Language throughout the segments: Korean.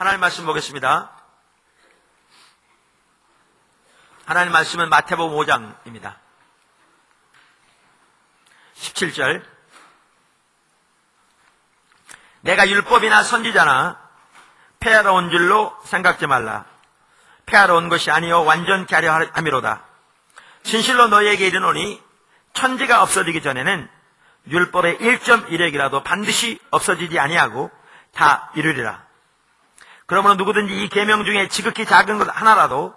하나님 말씀 보겠습니다. 하나님 말씀은 마태복음 5장입니다. 17절. 내가 율법이나 선지자나 폐하러 온 줄로 생각지 말라. 폐하러 온 것이 아니요 완전케 하려 함이로다. 진실로 너희에게 이르노니 천지가 없어지기 전에는 율법의 1.1획이라도 반드시 없어지지 아니하고 다 이루리라. 그러므로 누구든지 이 계명 중에 지극히 작은 것 하나라도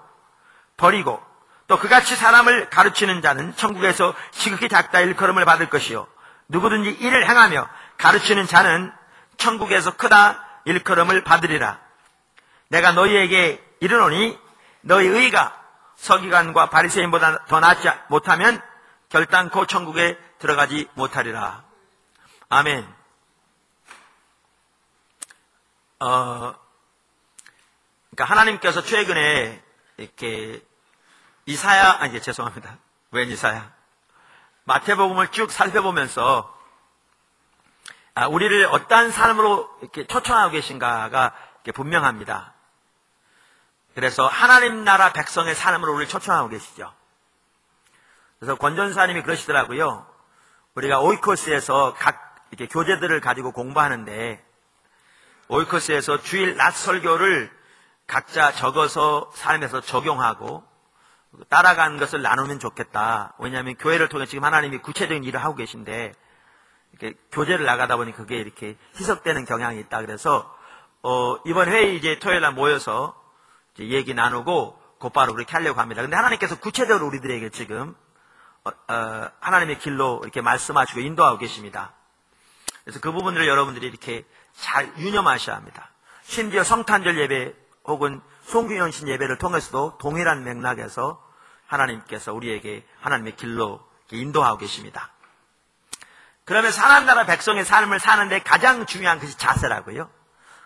버리고 또 그같이 사람을 가르치는 자는 천국에서 지극히 작다 일컬음을 받을 것이요 누구든지 이를 행하며 가르치는 자는 천국에서 크다 일컬음을 받으리라. 내가 너희에게 이르노니 너희 의가 서기관과 바리새인보다 더 낫지 못하면 결단코 천국에 들어가지 못하리라. 아멘. 그러니까 하나님께서 최근에 이렇게 죄송합니다. 웬 이사야? 마태복음을 쭉 살펴보면서 우리를 어떠한 삶으로 이렇게 초청하고 계신가가 이렇게 분명합니다. 그래서 하나님 나라 백성의 삶으로 우리를 초청하고 계시죠. 그래서 권전사님이 그러시더라고요. 우리가 오이코스에서 각 이렇게 교재들을 가지고 공부하는데 오이코스에서 주일 낮 설교를 각자 적어서 삶에서 적용하고 따라가는 것을 나누면 좋겠다. 왜냐하면 교회를 통해 지금 하나님이 구체적인 일을 하고 계신데 이렇게 교재를 나가다 보니 그게 이렇게 희석되는 경향이 있다. 그래서 이번 회의 이제 토요일 날 모여서 이제 얘기 나누고 곧바로 그렇게 하려고 합니다. 근데 하나님께서 구체적으로 우리들에게 지금 하나님의 길로 이렇게 말씀하시고 인도하고 계십니다. 그래서 그 부분들을 여러분들이 이렇게 잘 유념하셔야 합니다. 심지어 성탄절 예배 혹은 송규현신 예배를 통해서도 동일한 맥락에서 하나님께서 우리에게 하나님의 길로 인도하고 계십니다. 그러면서 하나님 나라 백성의 삶을 사는데 가장 중요한 것이 자세라고요.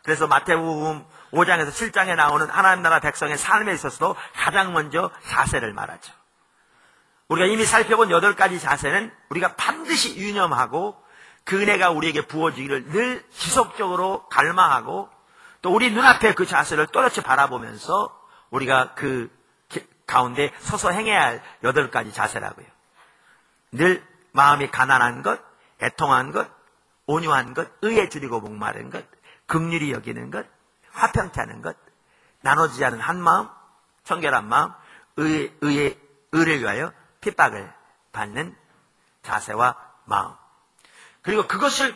그래서 마태복음 5장에서 7장에 나오는 하나님 나라 백성의 삶에 있어서도 가장 먼저 자세를 말하죠. 우리가 이미 살펴본 8가지 자세는 우리가 반드시 유념하고 그 은혜가 우리에게 부어지기를 늘 지속적으로 갈망하고 또 우리 눈앞에 그 자세를 또렷이 바라보면서 우리가 그 가운데 서서 행해야 할 8가지 자세라고요. 늘 마음이 가난한 것, 애통한 것, 온유한 것, 의에 줄이고 목마른 것, 긍휼히 여기는 것, 화평케 하는 것, 나눠지지 않은 한 마음, 청결한 마음, 의를 위하여 핍박을 받는 자세와 마음. 그리고 그것을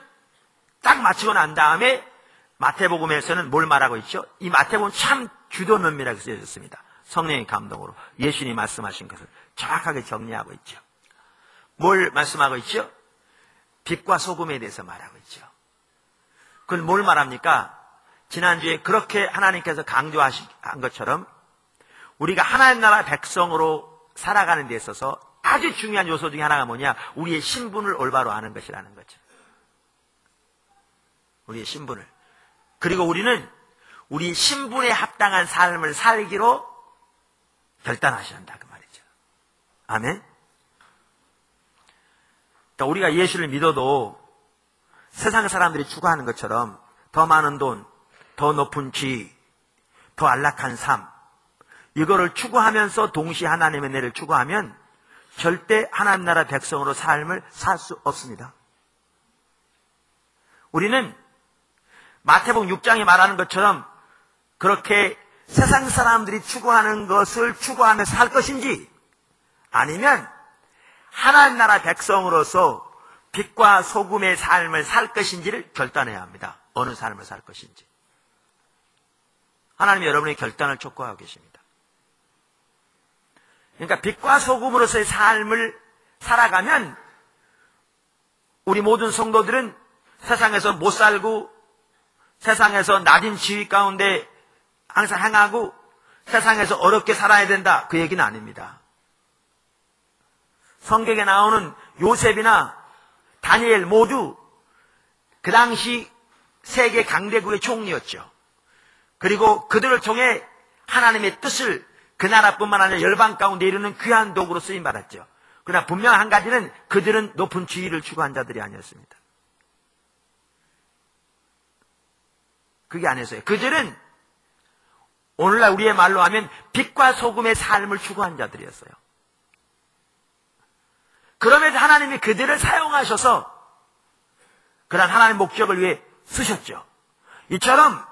딱 마치고 난 다음에 마태복음에서는 뭘 말하고 있죠? 이 마태복음 참 주도 면밀하게 쓰여졌습니다. 성령의 감동으로 예수님이 말씀하신 것을 정확하게 정리하고 있죠. 뭘 말씀하고 있죠? 빛과 소금에 대해서 말하고 있죠. 그건 뭘 말합니까? 지난주에 그렇게 하나님께서 강조하신 것처럼 우리가 하나님 나라 백성으로 살아가는 데 있어서 아주 중요한 요소 중에 하나가 뭐냐? 우리의 신분을 올바로 아는 것이라는 거죠. 우리의 신분을. 그리고 우리는 우리 신분에 합당한 삶을 살기로 결단하셔야 한다 그 말이죠. 아멘. 그러니까 우리가 예수를 믿어도 세상 사람들이 추구하는 것처럼 더 많은 돈, 더 높은 지위, 더 안락한 삶 이거를 추구하면서 동시에 하나님의 은혜를 추구하면 절대 하나님 나라 백성으로 삶을 살 수 없습니다. 우리는 마태복음 6장에 말하는 것처럼 그렇게 세상 사람들이 추구하는 것을 추구하며 살 것인지 아니면 하나님 나라 백성으로서 빛과 소금의 삶을 살 것인지를 결단해야 합니다. 어느 삶을 살 것인지. 하나님이 여러분의 결단을 촉구하고 계십니다. 그러니까 빛과 소금으로서의 삶을 살아가면 우리 모든 성도들은 세상에서 못 살고 세상에서 낮은 지위 가운데 항상 행하고 세상에서 어렵게 살아야 된다 그 얘기는 아닙니다. 성경에 나오는 요셉이나 다니엘 모두 그 당시 세계 강대국의 총리였죠. 그리고 그들을 통해 하나님의 뜻을 그 나라뿐만 아니라 열방 가운데 이루는 귀한 도구로 쓰임받았죠. 그러나 분명 한 가지는 그들은 높은 지위를 추구한 자들이 아니었습니다. 그게 아니었어요. 그들은 오늘날 우리의 말로 하면 빛과 소금의 삶을 추구한 자들이었어요. 그러면서 하나님이 그들을 사용하셔서 그런 하나님의 목적을 위해 쓰셨죠. 이처럼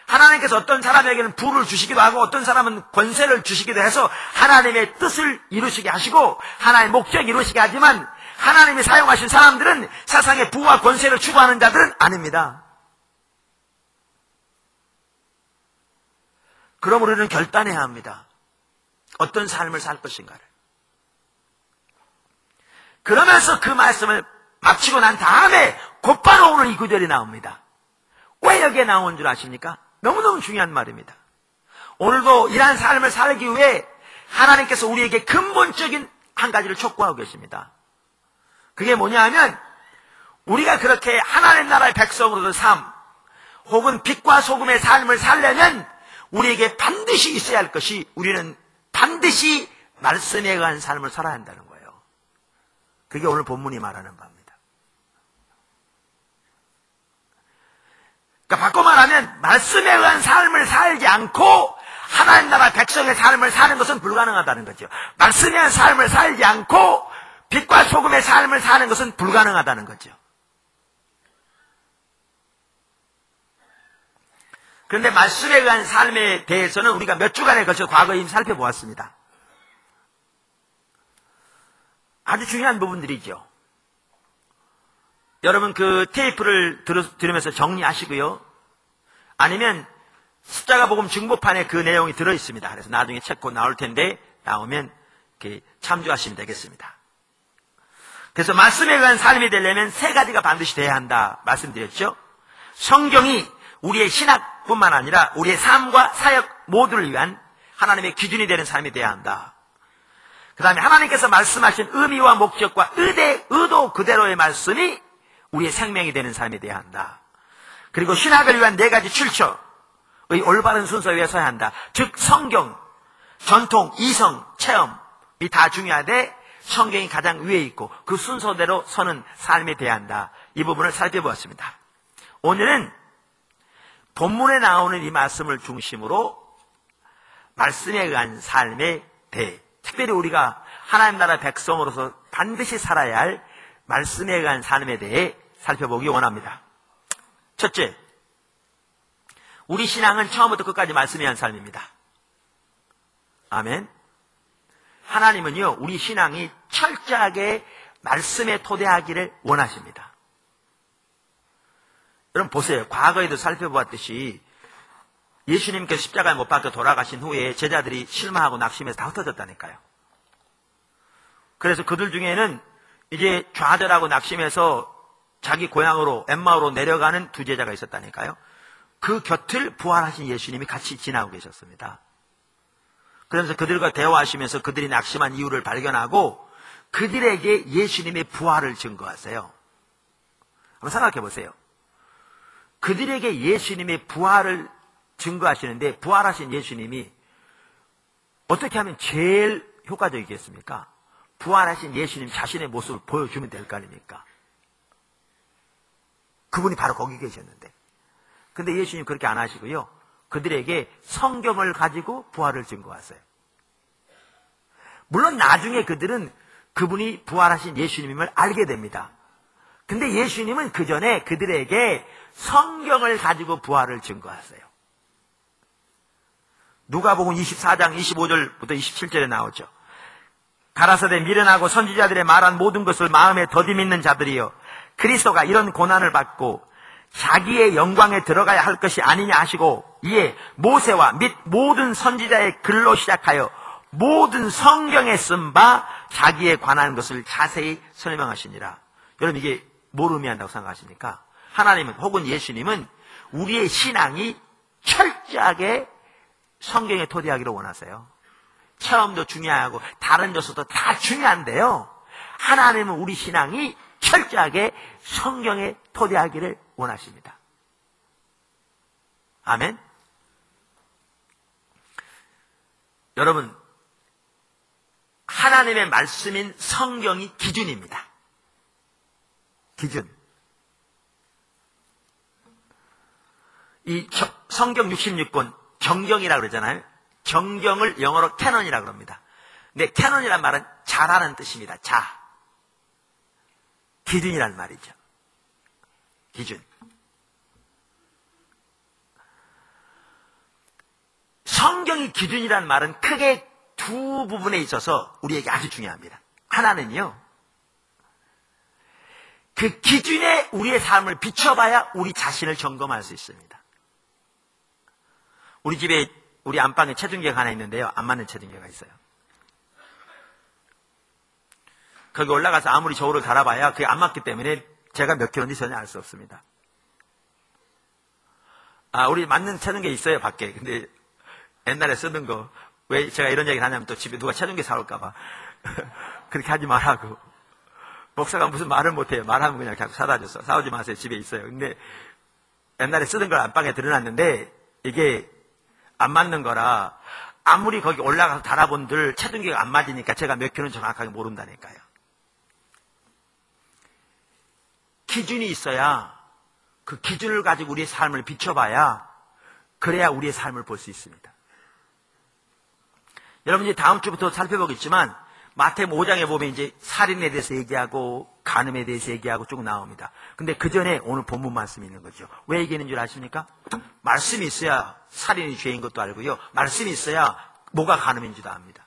하나님께서 어떤 사람에게는 부를 주시기도 하고 어떤 사람은 권세를 주시기도 해서 하나님의 뜻을 이루시게 하시고 하나님의 목적을 이루시게 하지만 하나님이 사용하신 사람들은 세상의 부와 권세를 추구하는 자들은 아닙니다. 그러므로 우리는 결단해야 합니다. 어떤 삶을 살 것인가를. 그러면서 그 말씀을 마치고 난 다음에 곧바로 오늘 이 구절이 나옵니다. 왜 여기에 나온 줄 아십니까? 너무너무 중요한 말입니다. 오늘도 이러한 삶을 살기 위해 하나님께서 우리에게 근본적인 한 가지를 촉구하고 계십니다. 그게 뭐냐 하면 우리가 그렇게 하나님 나라의 백성으로서 삶 혹은 빛과 소금의 삶을 살려면 우리에게 반드시 있어야 할 것이 우리는 반드시 말씀에 의한 삶을 살아야 한다는 거예요. 그게 오늘 본문이 말하는 바입니다. 그러니까 바꿔 말하면 말씀에 의한 삶을 살지 않고 하나님 나라 백성의 삶을 사는 것은 불가능하다는 거죠. 말씀에 의한 삶을 살지 않고 빛과 소금의 삶을 사는 것은 불가능하다는 거죠. 그런데 말씀에 의한 삶에 대해서는 우리가 몇 주간에 걸쳐 과거에 이미 살펴보았습니다. 아주 중요한 부분들이죠. 여러분 그 테이프를 들으면서 정리하시고요. 아니면 십자가 복음 증보판에 그 내용이 들어있습니다. 그래서 나중에 책 곧 나올 텐데 나오면 이렇게 참조하시면 되겠습니다. 그래서 말씀에 의한 삶이 되려면 세 가지가 반드시 돼야 한다 말씀드렸죠. 성경이 우리의 신학뿐만 아니라 우리의 삶과 사역 모두를 위한 하나님의 기준이 되는 삶이 돼야 한다. 그 다음에 하나님께서 말씀하신 의미와 목적과 의도 그대로의 말씀이 우리의 생명이 되는 삶이 돼야 한다. 그리고 신학을 위한 네 가지 출처의 올바른 순서 위에 서야 한다. 즉 성경, 전통, 이성, 체험이 다 중요하되 성경이 가장 위에 있고 그 순서대로 서는 삶이 돼야 한다. 이 부분을 살펴보았습니다. 오늘은 본문에 나오는 이 말씀을 중심으로 말씀에 의한 삶에 대해 특별히 우리가 하나님 나라 백성으로서 반드시 살아야 할 말씀에 의한 삶에 대해 살펴보기 원합니다. 첫째, 우리 신앙은 처음부터 끝까지 말씀에 의한 삶입니다. 아멘. 하나님은요, 우리 신앙이 철저하게 말씀에 토대하기를 원하십니다. 여러분 보세요. 과거에도 살펴보았듯이 예수님께서 십자가에 못 박혀 돌아가신 후에 제자들이 실망하고 낙심해서 다 흩어졌다니까요. 그래서 그들 중에는 이제 좌절하고 낙심해서 자기 고향으로 엠마오로 내려가는 두 제자가 있었다니까요. 그 곁을 부활하신 예수님이 같이 지나고 계셨습니다. 그러면서 그들과 대화하시면서 그들이 낙심한 이유를 발견하고 그들에게 예수님의 부활을 증거하세요. 한번 생각해 보세요. 그들에게 예수님의 부활을 증거하시는데 부활하신 예수님이 어떻게 하면 제일 효과적이겠습니까? 부활하신 예수님 자신의 모습을 보여주면 될 거 아닙니까? 그분이 바로 거기 계셨는데. 근데 예수님 그렇게 안 하시고요. 그들에게 성경을 가지고 부활을 증거하세요. 물론 나중에 그들은 그분이 부활하신 예수님임을 알게 됩니다. 근데 예수님은 그 전에 그들에게 성경을 가지고 부활을 증거하세요. 누가복음 24장 25절부터 27절에 나오죠. 가라사대 미련하고 선지자들의 말한 모든 것을 마음에 더디 믿는 자들이여 그리스도가 이런 고난을 받고 자기의 영광에 들어가야 할 것이 아니냐 하시고 이에 모세와 및 모든 선지자의 글로 시작하여 모든 성경에 쓴 바 자기에 관한 것을 자세히 설명하시니라. 여러분 이게 뭘 의미한다고 생각하십니까? 하나님은 혹은 예수님은 우리의 신앙이 철저하게 성경에 토대하기를 원하세요. 체험도 중요하고 다른 요소도 다 중요한데요. 하나님은 우리 신앙이 철저하게 성경에 토대하기를 원하십니다. 아멘. 여러분, 하나님의 말씀인 성경이 기준입니다. 기준. 이 성경 66권 정경이라고 그러잖아요. 정경을 영어로 캐논이라고 그럽니다. 근데 캐논이란 말은 자라는 뜻입니다. 자. 기준이란 말이죠. 기준. 성경이 기준이란 말은 크게 두 부분에 있어서 우리에게 아주 중요합니다. 하나는요, 그 기준에 우리의 삶을 비춰봐야 우리 자신을 점검할 수 있습니다. 우리 집에, 우리 안방에 체중계가 하나 있는데요. 안 맞는 체중계가 있어요. 거기 올라가서 아무리 저울을 달아봐야 그게 안 맞기 때문에 제가 몇 킬로인지 전혀 알 수 없습니다. 우리 맞는 체중계 있어요, 밖에. 근데 옛날에 쓰던 거, 왜 제가 이런 얘기를 하냐면 또 집에 누가 체중계 사올까봐. 그렇게 하지 말라고. 목사가 무슨 말을 못해요. 말하면 그냥 자꾸 사다 줬어. 사오지 마세요. 집에 있어요. 근데 옛날에 쓰던 걸 안방에 들여놨는데 이게 안 맞는 거라 아무리 거기 올라가서 달아본들 체중계가 안 맞으니까 제가 몇 킬로는 정확하게 모른다니까요. 기준이 있어야 그 기준을 가지고 우리의 삶을 비춰봐야 그래야 우리의 삶을 볼 수 있습니다. 여러분 이제 다음 주부터 살펴보겠지만 마태복음 5장에 보면 이제 살인에 대해서 얘기하고 간음에 대해서 얘기하고 쭉 나옵니다. 근데 그 전에 오늘 본문 말씀이 있는 거죠. 왜 얘기하는 줄 아십니까? 말씀이 있어야 살인이 죄인 것도 알고요. 말씀이 있어야 뭐가 간음인지도 압니다.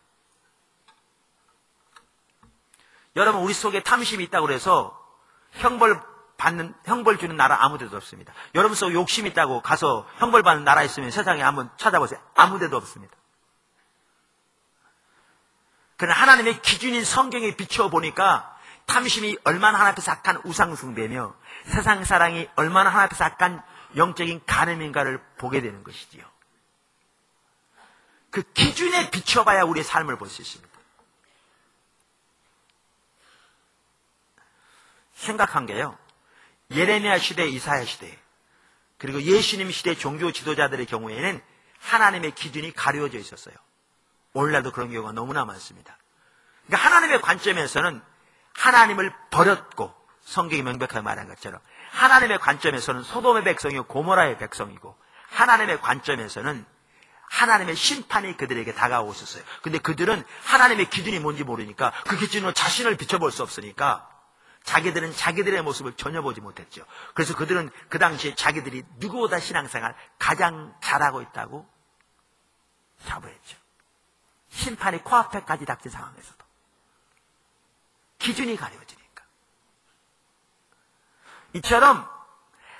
여러분 우리 속에 탐심이 있다고 그래서 형벌 주는 나라 아무 데도 없습니다. 여러분 속에 욕심이 있다고 가서 형벌 받는 나라 있으면 세상에 한번 찾아보세요. 아무 데도 없습니다. 그러나 하나님의 기준인 성경에 비춰보니까 탐심이 얼마나 하나님 앞에서 악한 우상숭배며 세상 사랑이 얼마나 하나님 앞에서 악한 영적인 간음인가를 보게 되는 것이지요. 그 기준에 비춰봐야 우리의 삶을 볼 수 있습니다. 생각한 게요. 예레미야 시대, 이사야 시대, 그리고 예수님 시대 종교 지도자들의 경우에는 하나님의 기준이 가려져 있었어요. 오늘날도 그런 경우가 너무나 많습니다. 그러니까 하나님의 관점에서는 하나님을 버렸고 성경이 명백하게 말한 것처럼 하나님의 관점에서는 소돔의 백성이고 고모라의 백성이고 하나님의 관점에서는 하나님의 심판이 그들에게 다가오고 있었어요. 근데 그들은 하나님의 기준이 뭔지 모르니까 그 기준으로 자신을 비춰볼 수 없으니까 자기들은 자기들의 모습을 전혀 보지 못했죠. 그래서 그들은 그 당시에 자기들이 누구보다 신앙생활 가장 잘하고 있다고 자부했죠. 심판이 코앞에까지 닥친 상황에서도 기준이 가려지니까. 이처럼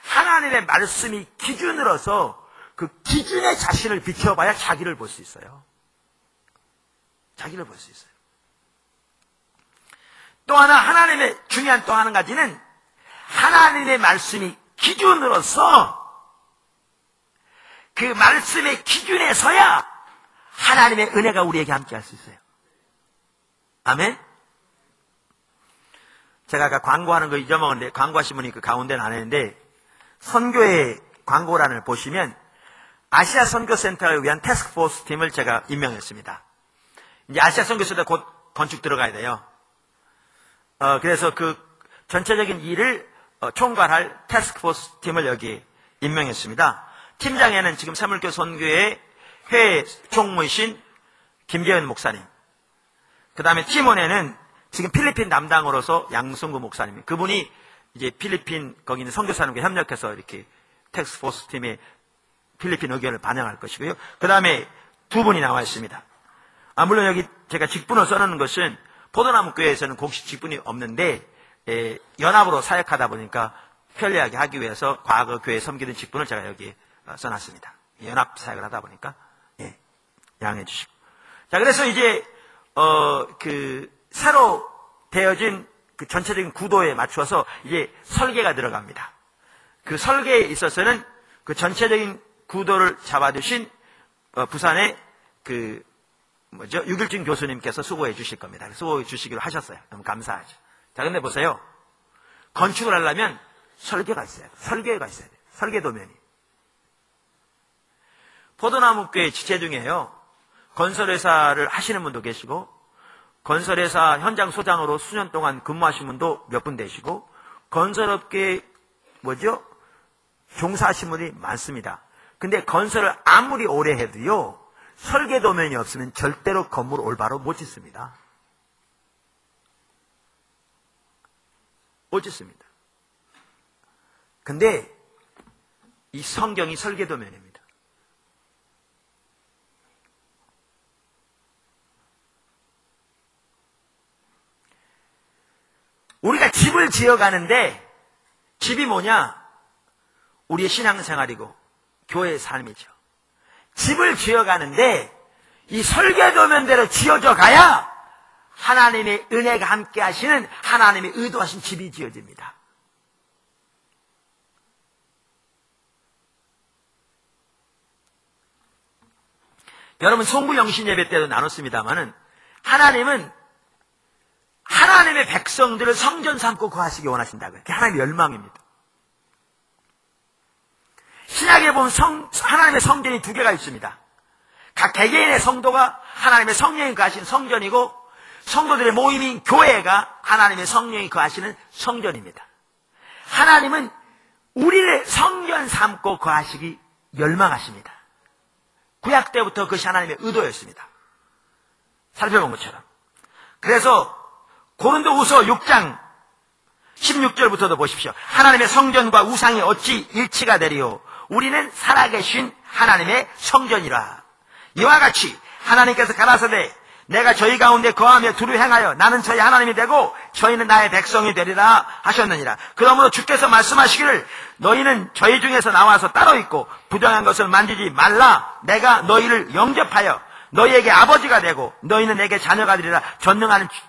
하나님의 말씀이 기준으로서 그 기준의 자신을 비춰봐야 자기를 볼 수 있어요. 자기를 볼 수 있어요. 또 하나 하나님의 중요한 또 한 가지는 하나님의 말씀이 기준으로서 그 말씀의 기준에 서야 하나님의 은혜가 우리에게 함께 할 수 있어요. 아멘? 제가 아까 광고하는 거 잊어먹었는데 광고하신 분이 그 가운데는 안 했는데 선교의 광고란을 보시면 아시아 선교센터를 위한 태스크포스 팀을 제가 임명했습니다. 이제 아시아 선교센터 곧 건축 들어가야 돼요. 그래서 그 전체적인 일을 총괄할 태스크포스 팀을 여기 임명했습니다. 팀장에는 지금 사물교 선교회 회의 총무이신 김재현 목사님, 그 다음에 팀원에는 지금 필리핀 담당으로서 양승구 목사님, 그분이 이제 필리핀 거기 있는 선교사님과 협력해서 이렇게 태스크포스 팀의 필리핀 의견을 반영할 것이고요. 그 다음에 두 분이 나와 있습니다. 물론 여기 제가 직분을 써놓는 것은 포도나무 교회에서는 공식 직분이 없는데 연합으로 사역하다 보니까 편리하게 하기 위해서 과거 교회 섬기던 직분을 제가 여기 써놨습니다. 연합 사역을 하다 보니까 양해해 주시고. 자, 그래서 이제 새로 되어진 그 전체적인 구도에 맞춰서 이제 설계가 들어갑니다. 그 설계에 있어서는 그 전체적인 구도를 잡아주신 부산의 유길준 교수님께서 수고해 주실 겁니다. 수고해 주시기로 하셨어요. 너무 감사하죠. 자, 근데 보세요. 건축을 하려면 설계가 있어야 돼요. 설계가 있어야 돼요. 설계도면이. 포도나무교회 지체 중에요. 건설회사를 하시는 분도 계시고, 건설회사 현장 소장으로 수년 동안 근무하신 분도 몇 분 되시고, 건설업계에 종사하신 분이 많습니다. 근데 건설을 아무리 오래 해도요, 설계도면이 없으면 절대로 건물을 올바로 못 짓습니다. 못 짓습니다. 근데 이 성경이 설계도면입니다. 우리가 집을 지어가는데 집이 뭐냐? 우리의 신앙생활이고 교회의 삶이죠. 집을 지어가는데 이 설계도면대로 지어져 가야 하나님의 은혜가 함께 하시는 하나님의 의도하신 집이 지어집니다. 여러분 송구영신 예배 때도 나눴습니다마는 하나님은 하나님의 백성들을 성전 삼고 거하시기 원하신다고요. 그게 하나님의 열망입니다. 신약에 보면 하나님의 성전이 두 개가 있습니다. 각 개개인의 성도가 하나님의 성령이 거하시는 성전이고 성도들의 모임인 교회가 하나님의 성령이 거하시는 성전입니다. 하나님은 우리를 성전 삼고 거하시기 열망하십니다. 구약 때부터 그것이 하나님의 의도였습니다. 살펴본 것처럼. 그래서 고린도후서 6장 16절부터도 보십시오. 하나님의 성전과 우상이 어찌 일치가 되리요? 우리는 살아계신 하나님의 성전이라. 이와 같이 하나님께서 가라사대 내가 저희 가운데 거하며 두루 행하여 나는 저희 하나님이 되고 저희는 나의 백성이 되리라 하셨느니라. 그러므로 주께서 말씀하시기를 너희는 저희 중에서 나와서 따로 있고 부정한 것을 만지지 말라. 내가 너희를 영접하여 너희에게 아버지가 되고 너희는 내게 자녀가 되리라.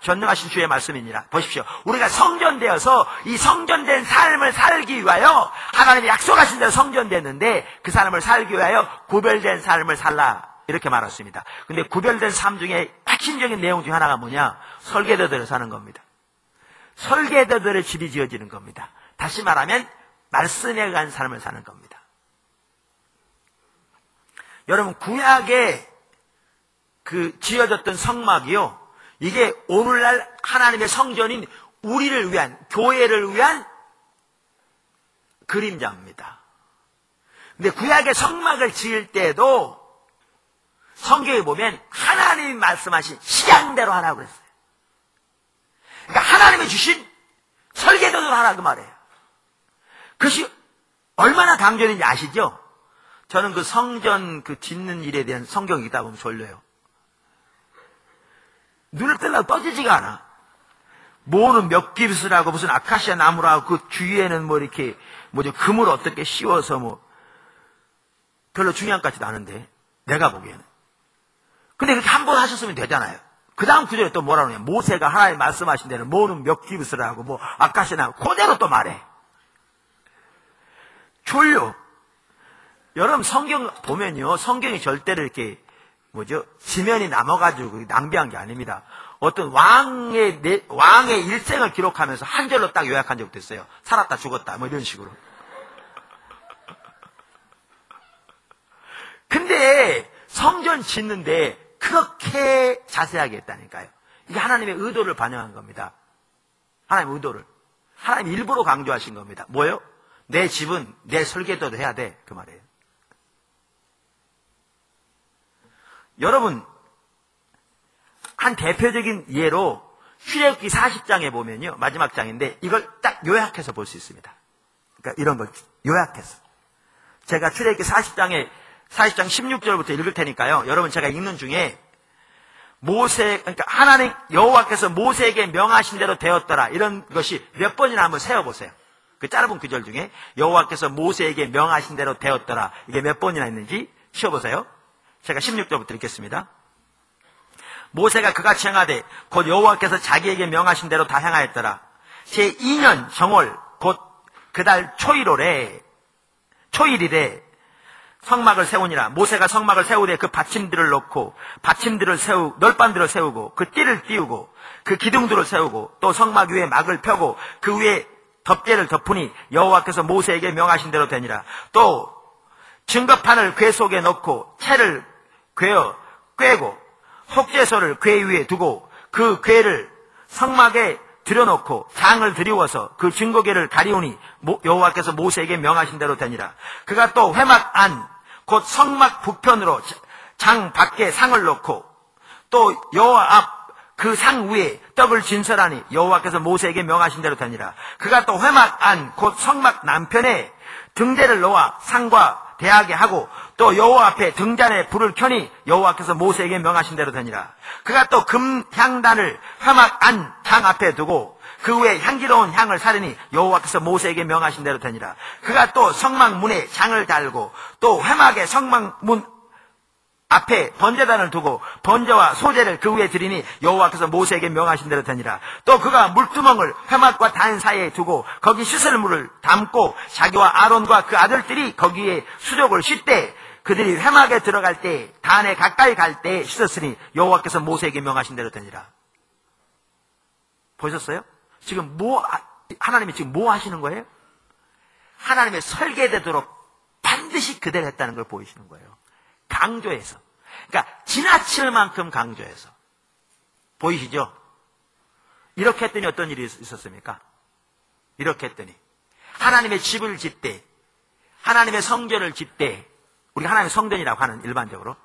전능하신 주의 말씀이니라. 보십시오. 우리가 성전되어서 이 성전된 삶을 살기 위하여 하나님이 약속하신 대로 성전됐는데 그 삶을 살기 위하여 구별된 삶을 살라. 이렇게 말했습니다. 근데 구별된 삶 중에 핵심적인 내용 중에 하나가 뭐냐? 설계도대로 사는 겁니다. 설계도대로 집이 지어지는 겁니다. 다시 말하면 말씀에 관한 삶을 사는 겁니다. 여러분 구약에 그 지어졌던 성막이요, 이게 오늘날 하나님의 성전인 우리를 위한, 교회를 위한 그림자입니다. 근데 구약의 성막을 지을 때에도 성경에 보면 하나님이 말씀하신 식양대로 하라고 그랬어요. 그러니까 하나님이 주신 설계도대로 하라 그 말이에요. 그것이 얼마나 강조되는지 아시죠? 저는 그 성전 그 짓는 일에 대한 성경이 있다 보면 졸려요. 눈을 뜨려고 떠지지가 않아. 뭐는 몇 깁스라고 무슨 아카시아 나무라고 그 주위에는 뭐 이렇게 뭐죠 금을 어떻게 씌워서 뭐 별로 중요한 것 같지도 않은데 내가 보기에는. 근데 그렇게 한 번 하셨으면 되잖아요. 그 다음 구절에 또 뭐라고 하냐. 모세가 하나님 말씀하신 대로 뭐는 몇 깁스라고 뭐 아카시아 나무 그대로 또 말해. 졸려. 여러분 성경 보면요, 성경이 절대로 이렇게 뭐죠 지면이 남아가지고 낭비한 게 아닙니다. 어떤 왕의 일생을 기록하면서 한 절로 딱 요약한 적도 있어요. 살았다 죽었다 뭐 이런 식으로. 근데 성전 짓는데 그렇게 자세하게 했다니까요. 이게 하나님의 의도를 반영한 겁니다. 하나님의 의도를. 하나님 일부러 강조하신 겁니다. 뭐예요? 내 집은 내 설계도도 해야 돼. 그 말이에요. 여러분, 한 대표적인 예로 출애굽기 40장에 보면요. 마지막 장인데 이걸 딱 요약해서 볼 수 있습니다. 그러니까 이런 걸 요약해서. 제가 출애굽기 40장 16절부터 읽을 테니까요. 여러분 제가 읽는 중에 그러니까 하나님 여호와께서 모세에게 명하신 대로 되었더라. 이런 것이 몇 번이나 한번 세어보세요. 그 짧은 구절 중에 여호와께서 모세에게 명하신 대로 되었더라. 이게 몇 번이나 있는지 쉬어보세요. 제가 16절부터 읽겠습니다. 모세가 그같이 행하되 곧 여호와께서 자기에게 명하신 대로 다 행하였더라. 제2년 정월 곧 그달 초일이래 성막을 세우니라. 모세가 성막을 세우되 그 받침들을 놓고 널판들을 세우고 그 띠를 띄우고 그 기둥들을 세우고 또 성막 위에 막을 펴고 그 위에 덮개를 덮으니 여호와께서 모세에게 명하신 대로 되니라. 또 증거판을 궤 속에 넣고 채를 꿰고 속죄소를 궤 위에 두고 그 궤를 성막에 들여놓고 장을 들이워서 그 증거궤를 가리우니 여호와께서 모세에게 명하신 대로 되니라. 그가 또 회막 안 곧 성막 북편으로 장 밖에 상을 놓고 또 여호와 앞 그 상 위에 떡을 진설하니 여호와께서 모세에게 명하신 대로 되니라. 그가 또 회막 안 곧 성막 남편에 등대를 놓아 상과 대하게 하고 또 여호와 앞에 등잔에 불을 켜니 여호와께서 모세에게 명하신 대로 되니라. 그가 또 금향단을 회막 안 장 앞에 두고 그 위에 향기로운 향을 사르니 여호와께서 모세에게 명하신 대로 되니라. 그가 또 성막 문에 장을 달고 또 회막의 성막 문 앞에 번제단을 두고 번제와 소제를 그 위에 드리니 여호와께서 모세에게 명하신 대로 되니라. 또 그가 물두멍을 회막과 단 사이에 두고 거기 씻을 물을 담고 자기와 아론과 그 아들들이 거기에 수족을 씻되 그들이 회막에 들어갈 때 단에 가까이 갈 때 씻었으니 여호와께서 모세에게 명하신 대로 되니라. 보셨어요? 지금 하나님이 지금 뭐 하시는 거예요? 하나님의 설계되도록 반드시 그대로 했다는 걸 보이시는 거예요. 강조해서. 그러니까 지나칠 만큼 강조해서. 보이시죠? 이렇게 했더니 어떤 일이 있었습니까? 이렇게 했더니 하나님의 집을 짓되, 하나님의 성전을 짓되, 우리가 하나님의 성전이라고 하는 일반적으로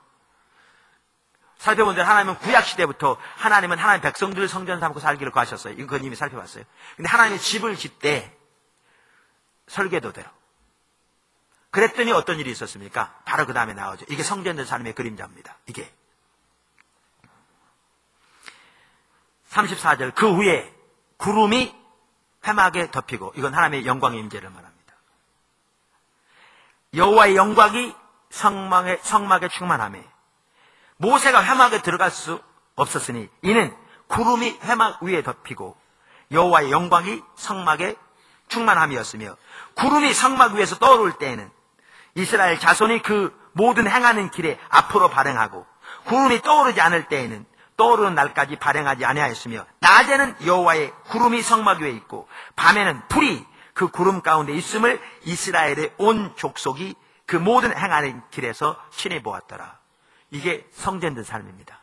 살펴본 대로 하나님은 구약시대부터 하나님은 하나님의 백성들을 성전 삼고 살기를 구하셨어요. 이건 이미 살펴봤어요. 근데 하나님의 집을 짓되 설계도대로. 그랬더니 어떤 일이 있었습니까? 바로 그 다음에 나오죠. 이게 성전된 삶의 그림자입니다. 이게 34절 그 후에 구름이 회막에 덮이고, 이건 하나님의 영광의 임재를 말합니다. 여호와의 영광이 성막에 충만하며 모세가 회막에 들어갈 수 없었으니 이는 구름이 회막 위에 덮이고 여호와의 영광이 성막에 충만함이었으며, 구름이 성막 위에서 떠오를 때에는 이스라엘 자손이 그 모든 행하는 길에 앞으로 발행하고, 구름이 떠오르지 않을 때에는 떠오르는 날까지 발행하지 아니하였으며, 낮에는 여호와의 구름이 성막 위에 있고 밤에는 불이 그 구름 가운데 있음을 이스라엘의 온 족속이 그 모든 행하는 길에서 친히 보았더라. 이게 성전된 삶입니다.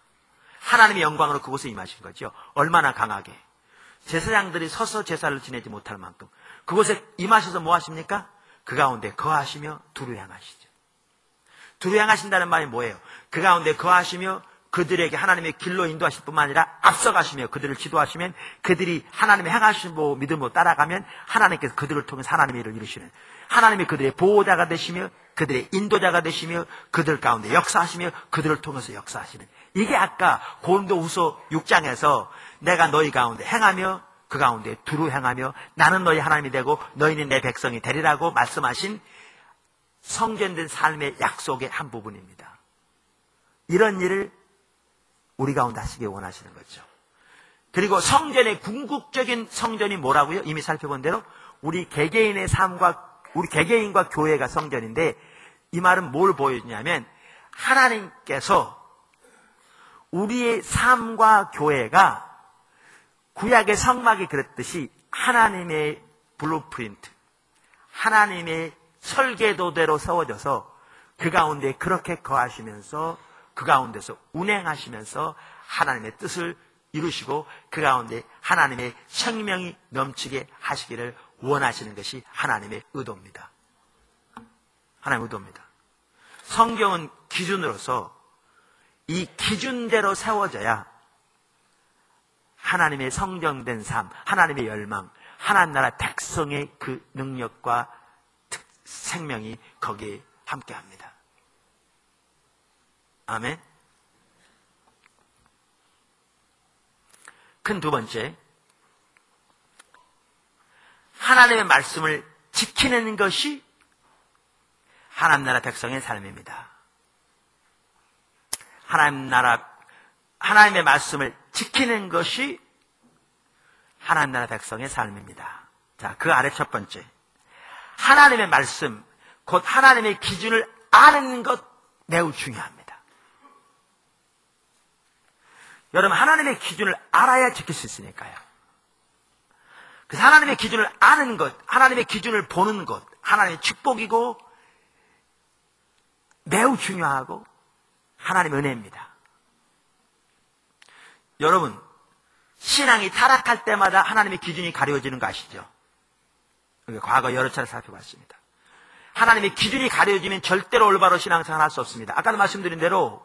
하나님의 영광으로 그곳에 임하신 거죠. 얼마나 강하게. 제사장들이 서서 제사를 지내지 못할 만큼 그곳에 임하셔서 뭐 하십니까? 그 가운데 거하시며 두루 향하시죠. 두루 향하신다는 말이 뭐예요? 그 가운데 거하시며 그들에게 하나님의 길로 인도하실 뿐만 아니라 앞서가시며 그들을 지도하시면 그들이 하나님의 행하신 믿음으로 따라가면 하나님께서 그들을 통해서 하나님의 일을 이루시는, 하나님이 그들의 보호자가 되시며 그들의 인도자가 되시며 그들 가운데 역사하시며 그들을 통해서 역사하시는, 이게 아까 고린도후서 6장에서 내가 너희 가운데 행하며 그 가운데 두루 행하며 나는 너희 하나님이 되고 너희는 내 백성이 되리라고 말씀하신 성전된 삶의 약속의 한 부분입니다. 이런 일을 우리 가운데 하시길 원하시는 거죠. 그리고 성전의 궁극적인 성전이 뭐라고요? 이미 살펴본 대로 우리 개개인의 삶과 우리 개개인과 교회가 성전인데, 이 말은 뭘 보여주냐면 하나님께서 우리의 삶과 교회가 구약의 성막이 그랬듯이 하나님의 블루프린트, 하나님의 설계도대로 세워져서 그 가운데 그렇게 거하시면서 그 가운데서 운행하시면서 하나님의 뜻을 이루시고 그 가운데 하나님의 생명이 넘치게 하시기를 원하시는 것이 하나님의 의도입니다. 하나님의 의도입니다. 성경은 기준으로서 이 기준대로 세워져야 하나님의 성정된 삶, 하나님의 열망, 하나님 나라 백성의 그 능력과 생명이 거기에 함께합니다. 아멘. 큰 두 번째, 하나님의 말씀을 지키는 것이 하나님 나라 백성의 삶입니다. 하나님의 말씀을 지키는 것이 하나님 나라 백성의 삶입니다. 자, 그 아래 첫 번째, 하나님의 말씀, 곧 하나님의 기준을 아는 것 매우 중요합니다. 여러분, 하나님의 기준을 알아야 지킬 수 있으니까요. 그래서 하나님의 기준을 아는 것, 하나님의 기준을 보는 것, 하나님의 축복이고 매우 중요하고 하나님의 은혜입니다. 여러분, 신앙이 타락할 때마다 하나님의 기준이 가려워지는 거 아시죠? 과거 여러 차례 살펴봤습니다. 하나님의 기준이 가려지면 절대로 올바로 신앙생활 할 수 없습니다. 아까도 말씀드린 대로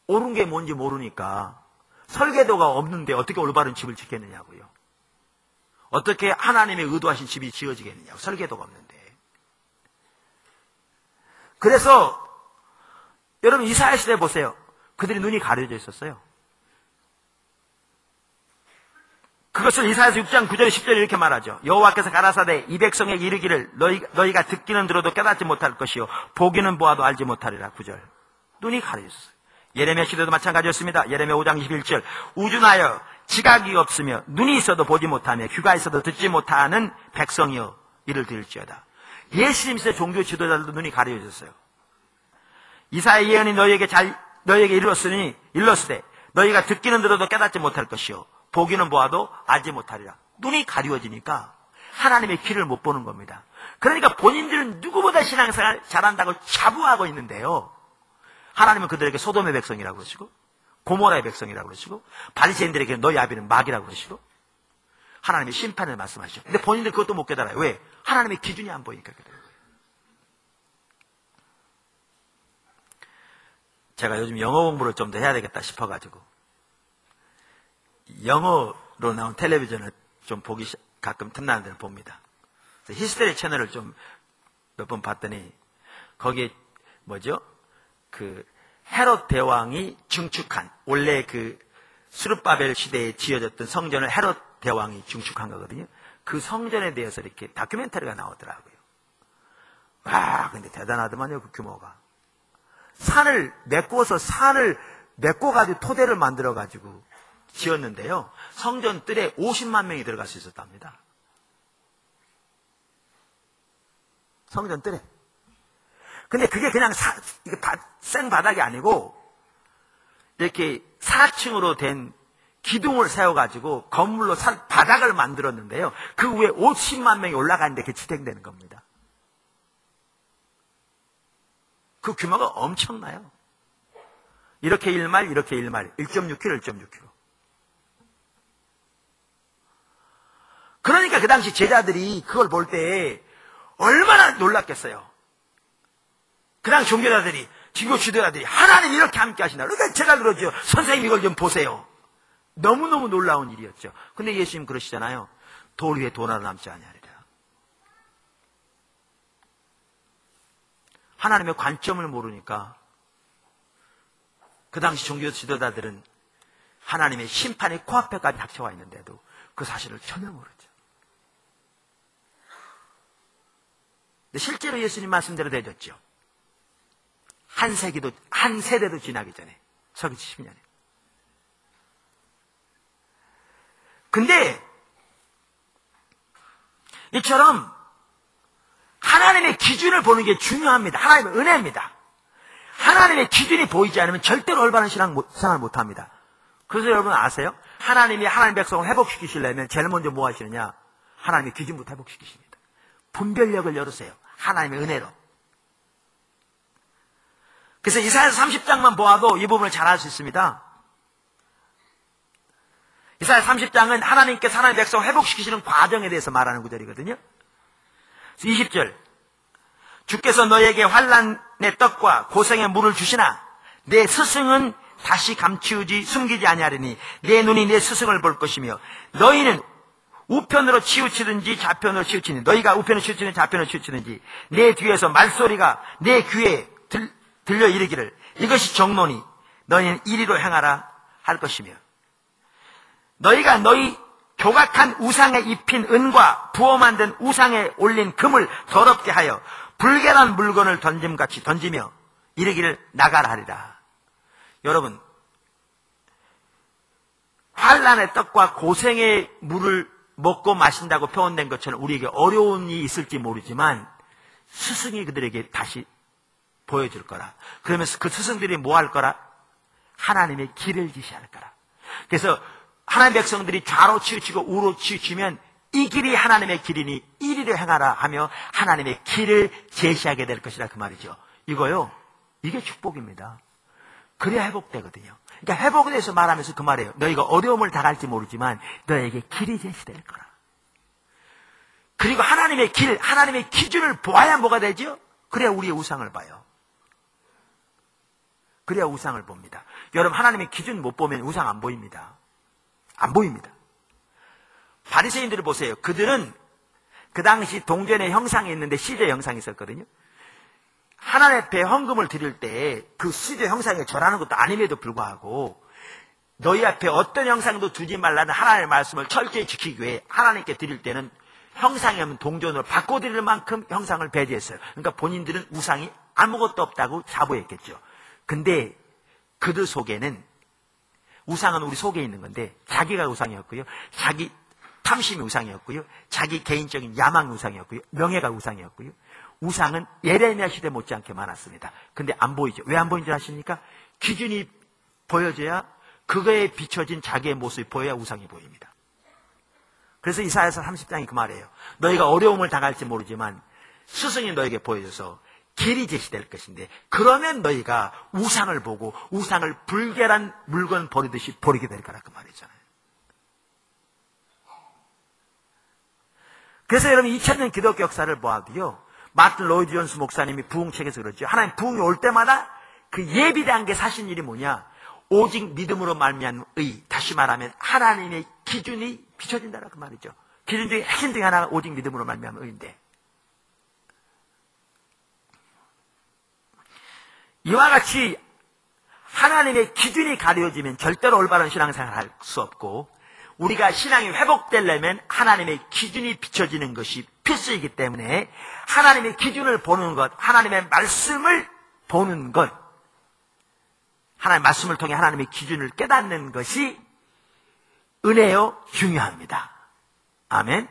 옳은 게 뭔지 모르니까 설계도가 없는데 어떻게 올바른 집을 짓겠느냐고요. 어떻게 하나님의 의도하신 집이 지어지겠느냐고. 설계도가 없는데. 그래서 여러분 이스라엘 시대 보세요. 그들이 눈이 가려져 있었어요. 그것을 이사야서 6장 9절 10절에 이렇게 말하죠. 여호와께서 가라사대 이 백성에게 이르기를 너희가 듣기는 들어도 깨닫지 못할 것이요 보기는 보아도 알지 못하리라. 9절. 눈이 가려졌어요. 예레미야 시대도 마찬가지였습니다. 예레미야 5장 21절. 우준하여 지각이 없으며 눈이 있어도 보지 못하며 귀가 있어도 듣지 못하는 백성이여 이를 들을지어다. 예수님 시대 종교 지도자들도 눈이 가려졌어요. 이사야 예언이 너희에게 이르렀으되 너희가 듣기는 들어도 깨닫지 못할 것이요 보기는 보아도 알지 못하리라. 눈이 가려워지니까 하나님의 길을 못 보는 겁니다. 그러니까 본인들은 누구보다 신앙생활 잘한다고 자부하고 있는데요. 하나님은 그들에게 소돔의 백성이라고 그러시고 고모라의 백성이라고 그러시고 바리새인들에게 너희 아비는 마귀라고 그러시고 하나님의 심판을 말씀하시죠. 근데 본인들 그것도 못 깨달아요. 왜? 하나님의 기준이 안 보이니까 그래요. 제가 요즘 영어 공부를 좀 더 해야 되겠다 싶어가지고 영어로 나온 텔레비전을 좀 보기 가끔 틈나는 데는 봅니다. 히스테리 채널을 좀 몇 번 봤더니 거기에 헤롯 대왕이 증축한 원래 그 스룹바벨 시대에 지어졌던 성전을 헤롯 대왕이 증축한 거거든요. 그 성전에 대해서 이렇게 다큐멘터리가 나오더라고요. 와, 근데 대단하더만요, 그 규모가. 산을 메꿔가지고 토대를 만들어가지고 지었는데요. 성전 뜰에 50만 명이 들어갈 수 있었답니다. 성전 뜰에. 근데 그게 그냥 생바닥이 아니고 이렇게 4층으로 된 기둥을 세워가지고 건물로 바닥을 만들었는데요. 그 위에 50만 명이 올라가는데 그게 지탱되는 겁니다. 그 규모가 엄청나요. 이렇게 1마일, 이렇게 1마일, 1.6km, 1.6km. 그러니까 그 당시 제자들이 그걸 볼 때 얼마나 놀랐겠어요. 그 당시 종교자들이, 지교 지도자들이 하나님 이렇게 함께 하신다. 그러니까 제가 그러죠. 선생님 이걸 좀 보세요. 너무너무 놀라운 일이었죠. 근데 예수님 그러시잖아요. 돌 위에 돈 하나 남지 아니하리라. 하나님의 관점을 모르니까 그 당시 종교 지도자들은 하나님의 심판의 코앞에까지 닥쳐와 있는데도 그 사실을 전혀 모르죠. 근데 실제로 예수님 말씀대로 되졌죠. 한 세대도 지나기 전에 서기 70년에. 근데 이처럼 하나님의 기준을 보는 게 중요합니다. 하나님의 은혜입니다. 하나님의 기준이 보이지 않으면 절대로 올바른 신앙생활 못합니다. 그래서 여러분 아세요? 하나님이 하나님 백성을 회복시키시려면 제일 먼저 뭐 하시느냐? 하나님의 기준부터 회복시키십니다. 분별력을 열으세요. 하나님의 은혜로. 그래서 이사야서 30장만 보아도 이 부분을 잘 알 수 있습니다. 이사야 30장은 하나님께서 하나님의 백성을 회복시키시는 과정에 대해서 말하는 구절이거든요. 20절. 주께서 너에게 환난의 떡과 고생의 물을 주시나 내 스승은 다시 감추지 숨기지 아니하리니 내 눈이 내 스승을 볼 것이며 너희는 우편으로 치우치든지 좌편으로 치우치든지 너희가 우편으로 치우치든지 좌편으로 치우치든지 내 뒤에서 말소리가 내 귀에 들려 이르기를 이것이 정론이 너희는 이리로 행하라 할 것이며 너희가 너희 조각한 우상에 입힌 은과 부어 만든 우상에 올린 금을 더럽게 하여 불결한 물건을 던짐같이 던지며 이르기를 나가라 하리라. 여러분, 환난의 떡과 고생의 물을 먹고 마신다고 표현된 것처럼 우리에게 어려운 일이 있을지 모르지만 스승이 그들에게 다시 보여줄 거라. 그러면서 그 스승들이 뭐 할 거라? 하나님의 길을 지시할 거라. 그래서 하나님의 백성들이 좌로 치우치고 우로 치우치면 이 길이 하나님의 길이니 이리로 행하라 하며 하나님의 길을 제시하게 될 것이라 그 말이죠. 이거요. 이게 축복입니다. 그래야 회복되거든요. 그러니까 회복에 대해서 말하면서 그 말이에요. 너희가 어려움을 당할지 모르지만 너에게 길이 제시될 거라. 그리고 하나님의 길, 하나님의 기준을 보아야 뭐가 되죠? 그래야 우리의 우상을 봐요. 그래야 우상을 봅니다. 여러분, 하나님의 기준 못 보면 우상 안 보입니다. 안 보입니다. 바리새인들을 보세요. 그들은 그 당시 동전의 형상이 있는데 시제 형상이 있었거든요. 하나님 앞에 헌금을 드릴 때 그 시제 형상에 절하는 것도 아님에도 불구하고 너희 앞에 어떤 형상도 두지 말라는 하나님의 말씀을 철저히 지키기 위해 하나님께 드릴 때는 형상이 없는 동전으로 바꿔드릴 만큼 형상을 배제했어요. 그러니까 본인들은 우상이 아무것도 없다고 자부했겠죠. 근데 그들 속에는 우상은 우리 속에 있는 건데 자기가 우상이었고요. 자기 탐심이 우상이었고요. 자기 개인적인 야망이 우상이었고요. 명예가 우상이었고요. 우상은 예레미야 시대 못지않게 많았습니다. 근데 안 보이죠. 왜 안 보이는 줄 아십니까? 기준이 보여져야 그거에 비춰진 자기의 모습이 보여야 우상이 보입니다. 그래서 이사야서 30장이 그 말이에요. 너희가 어려움을 당할지 모르지만 스승이 너에게 보여줘서 길이 제시될 것인데 그러면 너희가 우상을 보고 우상을 불결한 물건 버리듯이 버리게 될 거라 그 말이잖아요. 그래서 여러분 2000년 기독교 역사를 보아도요. 마틴 로이드 존스 목사님이 부흥책에서 그러죠. 하나님 부흥이 올 때마다 그 예비된 게 사신 일이 뭐냐? 오직 믿음으로 말미암은 의, 다시 말하면 하나님의 기준이 비춰진다라 그 말이죠. 기준 중에 핵심 중에 하나가 오직 믿음으로 말미암은 의인데 이와 같이 하나님의 기준이 가려지면 절대로 올바른 신앙생활을 할 수 없고 우리가 신앙이 회복되려면 하나님의 기준이 비춰지는 것이 필수이기 때문에 하나님의 기준을 보는 것, 하나님의 말씀을 보는 것, 하나님의 말씀을 통해 하나님의 기준을 깨닫는 것이 은혜요 중요합니다. 아멘.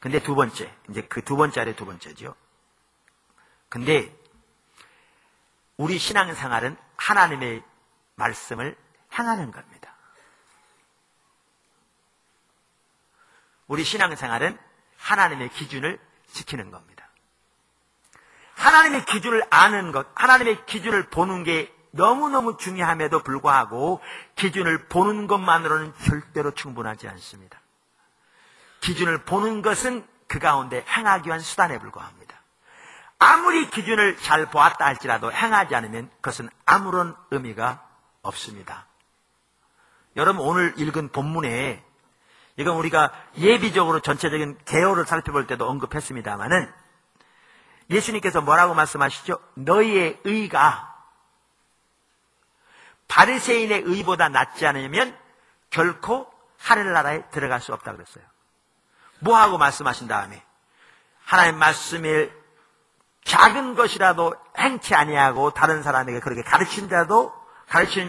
근데 두 번째, 이제 그 두 번째 아래 두 번째죠. 근데 우리 신앙생활은 하나님의 말씀을 향하는 겁니다. 우리 신앙생활은 하나님의 기준을 지키는 겁니다. 하나님의 기준을 아는 것, 하나님의 기준을 보는 게 너무너무 중요함에도 불구하고 기준을 보는 것만으로는 절대로 충분하지 않습니다. 기준을 보는 것은 그 가운데 행하기 위한 수단에 불과합니다. 아무리 기준을 잘 보았다 할지라도 행하지 않으면 그것은 아무런 의미가 없습니다. 여러분 오늘 읽은 본문에 이건 우리가 예비적으로 전체적인 개요를 살펴볼 때도 언급했습니다마는 예수님께서 뭐라고 말씀하시죠? 너희의 의가 바리새인의 의보다 낫지 않으면 결코 하늘나라에 들어갈 수 없다고 그랬어요. 뭐하고 말씀하신 다음에 하나님 말씀에 작은 것이라도 행치 아니하고 다른 사람에게 그렇게 가르치는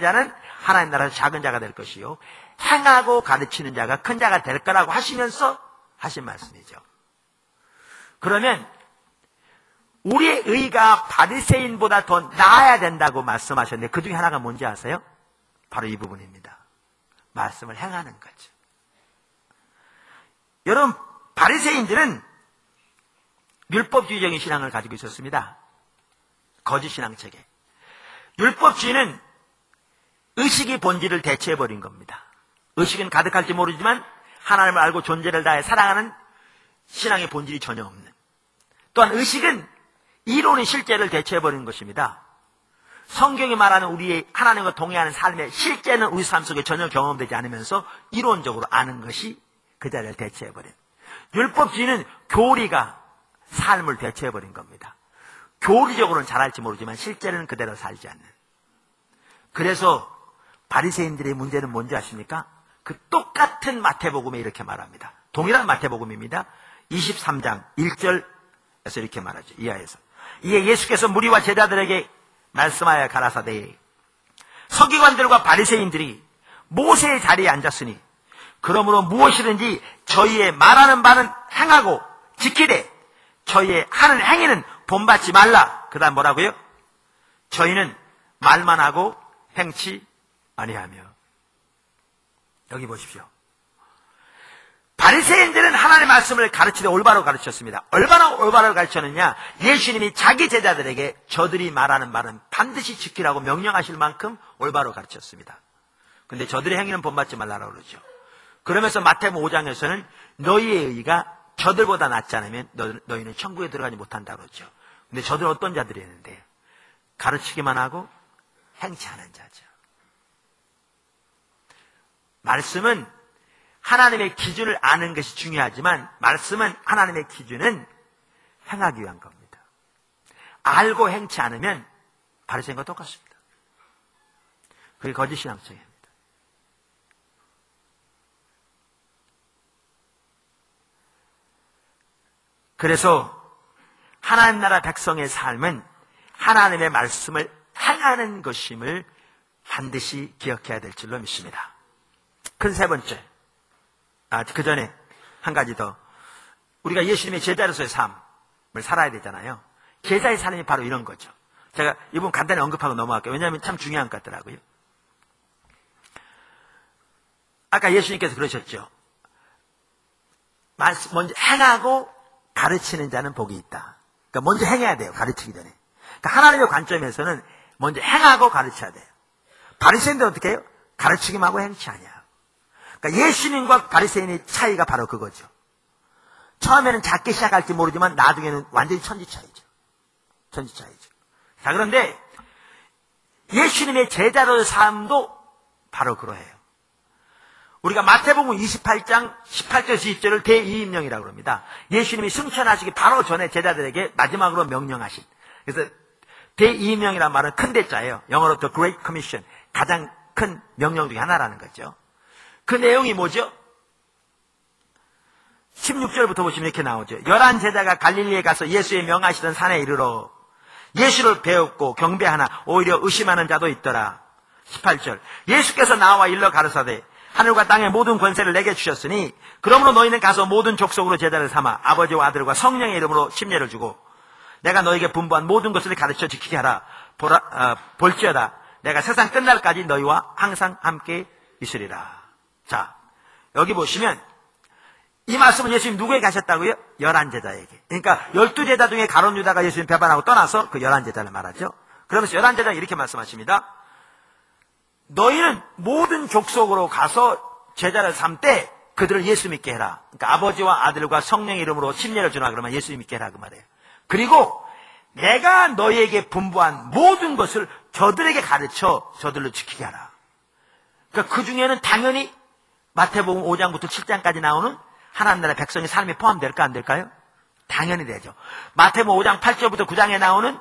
자는 하나님 나라에서 작은 자가 될 것이요 행하고 가르치는 자가 큰 자가 될 거라고 하시면서 하신 말씀이죠. 그러면 우리의 의가 바리새인보다 더 나아야 된다고 말씀하셨는데 그 중에 하나가 뭔지 아세요? 바로 이 부분입니다. 말씀을 행하는 거죠. 여러분 바리새인들은 율법주의적인 신앙을 가지고 있었습니다. 거짓 신앙체계. 율법주의는 의식이 본질을 대체해버린 겁니다. 의식은 가득할지 모르지만 하나님을 알고 존재를 다해 사랑하는 신앙의 본질이 전혀 없는. 또한 의식은 이론이 실제를 대체해버리는 것입니다. 성경이 말하는 우리의 하나님과 동행하는 삶의 실제는 우리 삶 속에 전혀 경험되지 않으면서 이론적으로 아는 것이 그 자리를 대체해버린. 율법주의는 교리가 삶을 대체해버린 겁니다. 교리적으로는 잘할지 모르지만 실제는 그대로 살지 않는. 그래서 바리새인들의 문제는 뭔지 아십니까? 그 똑같은 마태복음에 이렇게 말합니다. 동일한 마태복음입니다. 23장 1절에서 이렇게 말하죠. 이하에서. 이에 예수께서 무리와 제자들에게 말씀하여 가라사대 서기관들과 바리새인들이 모세의 자리에 앉았으니 그러므로 무엇이든지 저희의 말하는 바는 행하고 지키되 저희의 하는 행위는 본받지 말라. 그 다음 뭐라고요? 저희는 말만 하고 행치 아니하며. 여기 보십시오. 바리새인들은 하나님의 말씀을 가르치되 올바로 가르쳤습니다. 얼마나 올바로 가르쳤느냐? 예수님이 자기 제자들에게 저들이 말하는 말은 반드시 지키라고 명령하실 만큼 올바로 가르쳤습니다. 근데 저들의 행위는 본받지 말라고 그러죠. 그러면서 마태복음 5장에서는 너희의 의가 저들보다 낫지 않으면 너희는 천국에 들어가지 못한다 그러죠. 근데 저들은 어떤 자들이었는데? 가르치기만 하고 행치 않은 자죠. 말씀은 하나님의 기준을 아는 것이 중요하지만 말씀은 하나님의 기준은 행하기 위한 겁니다. 알고 행치 않으면 바리새인과 똑같습니다. 그게 거짓 신앙성입니다. 그래서 하나님 나라 백성의 삶은 하나님의 말씀을 행하는 것임을 반드시 기억해야 될 줄로 믿습니다. 큰 세 번째, 그 전에 한 가지 더. 우리가 예수님의 제자로서의 삶을 살아야 되잖아요. 제자의 삶이 바로 이런 거죠. 제가 이 부분 간단히 언급하고 넘어갈게요. 왜냐하면 참 중요한 것 같더라고요. 아까 예수님께서 그러셨죠. 먼저 행하고 가르치는 자는 복이 있다. 그러니까 먼저 행해야 돼요. 가르치기 전에. 그러니까 하나님의 관점에서는 먼저 행하고 가르쳐야 돼요. 바리새인들은 어떻게 해요? 가르치기만 하고 행치 않냐. 그러니까 예수님과 바리새인의 차이가 바로 그거죠. 처음에는 작게 시작할지 모르지만 나중에는 완전히 천지 차이죠. 천지 차이죠. 자, 그런데 예수님의 제자로의 삶도 바로 그러해요. 우리가 마태복음 28장 18절 20절을 대이임령이라고 합니다. 예수님이 승천하시기 바로 전에 제자들에게 마지막으로 명령하신. 그래서 대이임령이라는 말은 큰 대자예요. 영어로 The Great Commission. 가장 큰 명령 중에 하나라는 거죠. 그 내용이 뭐죠? 16절부터 보시면 이렇게 나오죠. 11 제자가 갈릴리에 가서 예수의 명하시던 산에 이르러 예수를 배웠고 경배하나 오히려 의심하는 자도 있더라. 18절. 예수께서 나와 일러 가르사대 하늘과 땅의 모든 권세를 내게 주셨으니 그러므로 너희는 가서 모든 족속으로 제자를 삼아 아버지와 아들과 성령의 이름으로 침례를 주고 내가 너에게 분부한 모든 것을 가르쳐 지키게 하라. 볼지어다 내가 세상 끝날까지 너희와 항상 함께 있으리라. 자, 여기 보시면 이 말씀은 예수님 누구에게 하셨다고요? 11 제자에게. 그러니까 12제자 중에 가룟 유다가 예수님 배반하고 떠나서 그 11 제자를 말하죠. 그러면서 11 제자가 이렇게 말씀하십니다. 너희는 모든 족속으로 가서 제자를 삼되 그들을 예수 믿게 해라. 그러니까 아버지와 아들과 성령의 이름으로 침례를 주라 그러면 예수 믿게 해라 그 말이에요. 그리고 내가 너희에게 분부한 모든 것을 저들에게 가르쳐 저들로 지키게 하라. 그러니까 그 중에는 당연히 마태복음 5장부터 7장까지 나오는 하나님 나라 백성의 삶이 포함될까 안 될까요? 당연히 되죠. 마태복음 5장 8절부터 9장에 나오는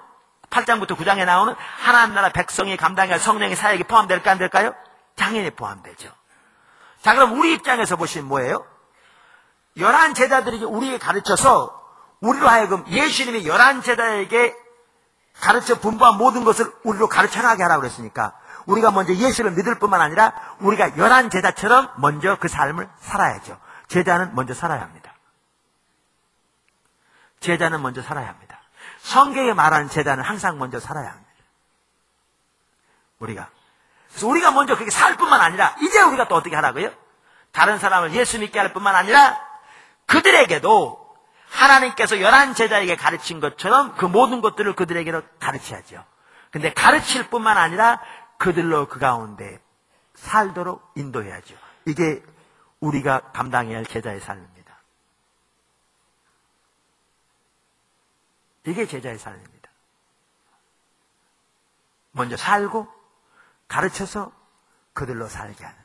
8장부터 9장에 나오는 하나님 나라 백성이 감당할 성령의 사역이 포함될까 안 될까요? 당연히 포함되죠. 자, 그럼 우리 입장에서 보시면 뭐예요? 11 제자들이 우리에게 가르쳐서 우리로 하여금 예수님이 11 제자에게 가르쳐 분부한 모든 것을 우리로 가르쳐 나가게 하라고 그랬으니까 우리가 먼저 예수를 믿을 뿐만 아니라 우리가 11 제자처럼 먼저 그 삶을 살아야죠. 제자는 먼저 살아야 합니다. 제자는 먼저 살아야 합니다. 성경에 말하는 제자는 항상 먼저 살아야 합니다. 그래서 우리가 먼저 그렇게 살 뿐만 아니라 이제 우리가 또 어떻게 하라고요? 다른 사람을 예수 믿게 할 뿐만 아니라 그들에게도 하나님께서 11 제자에게 가르친 것처럼 그 모든 것들을 그들에게로 가르쳐야죠. 근데 가르칠 뿐만 아니라 그들로 그 가운데 살도록 인도해야죠. 이게 우리가 감당해야 할 제자의 삶입니다. 이게 제자의 삶입니다. 먼저 살고 가르쳐서 그들로 살게 하는.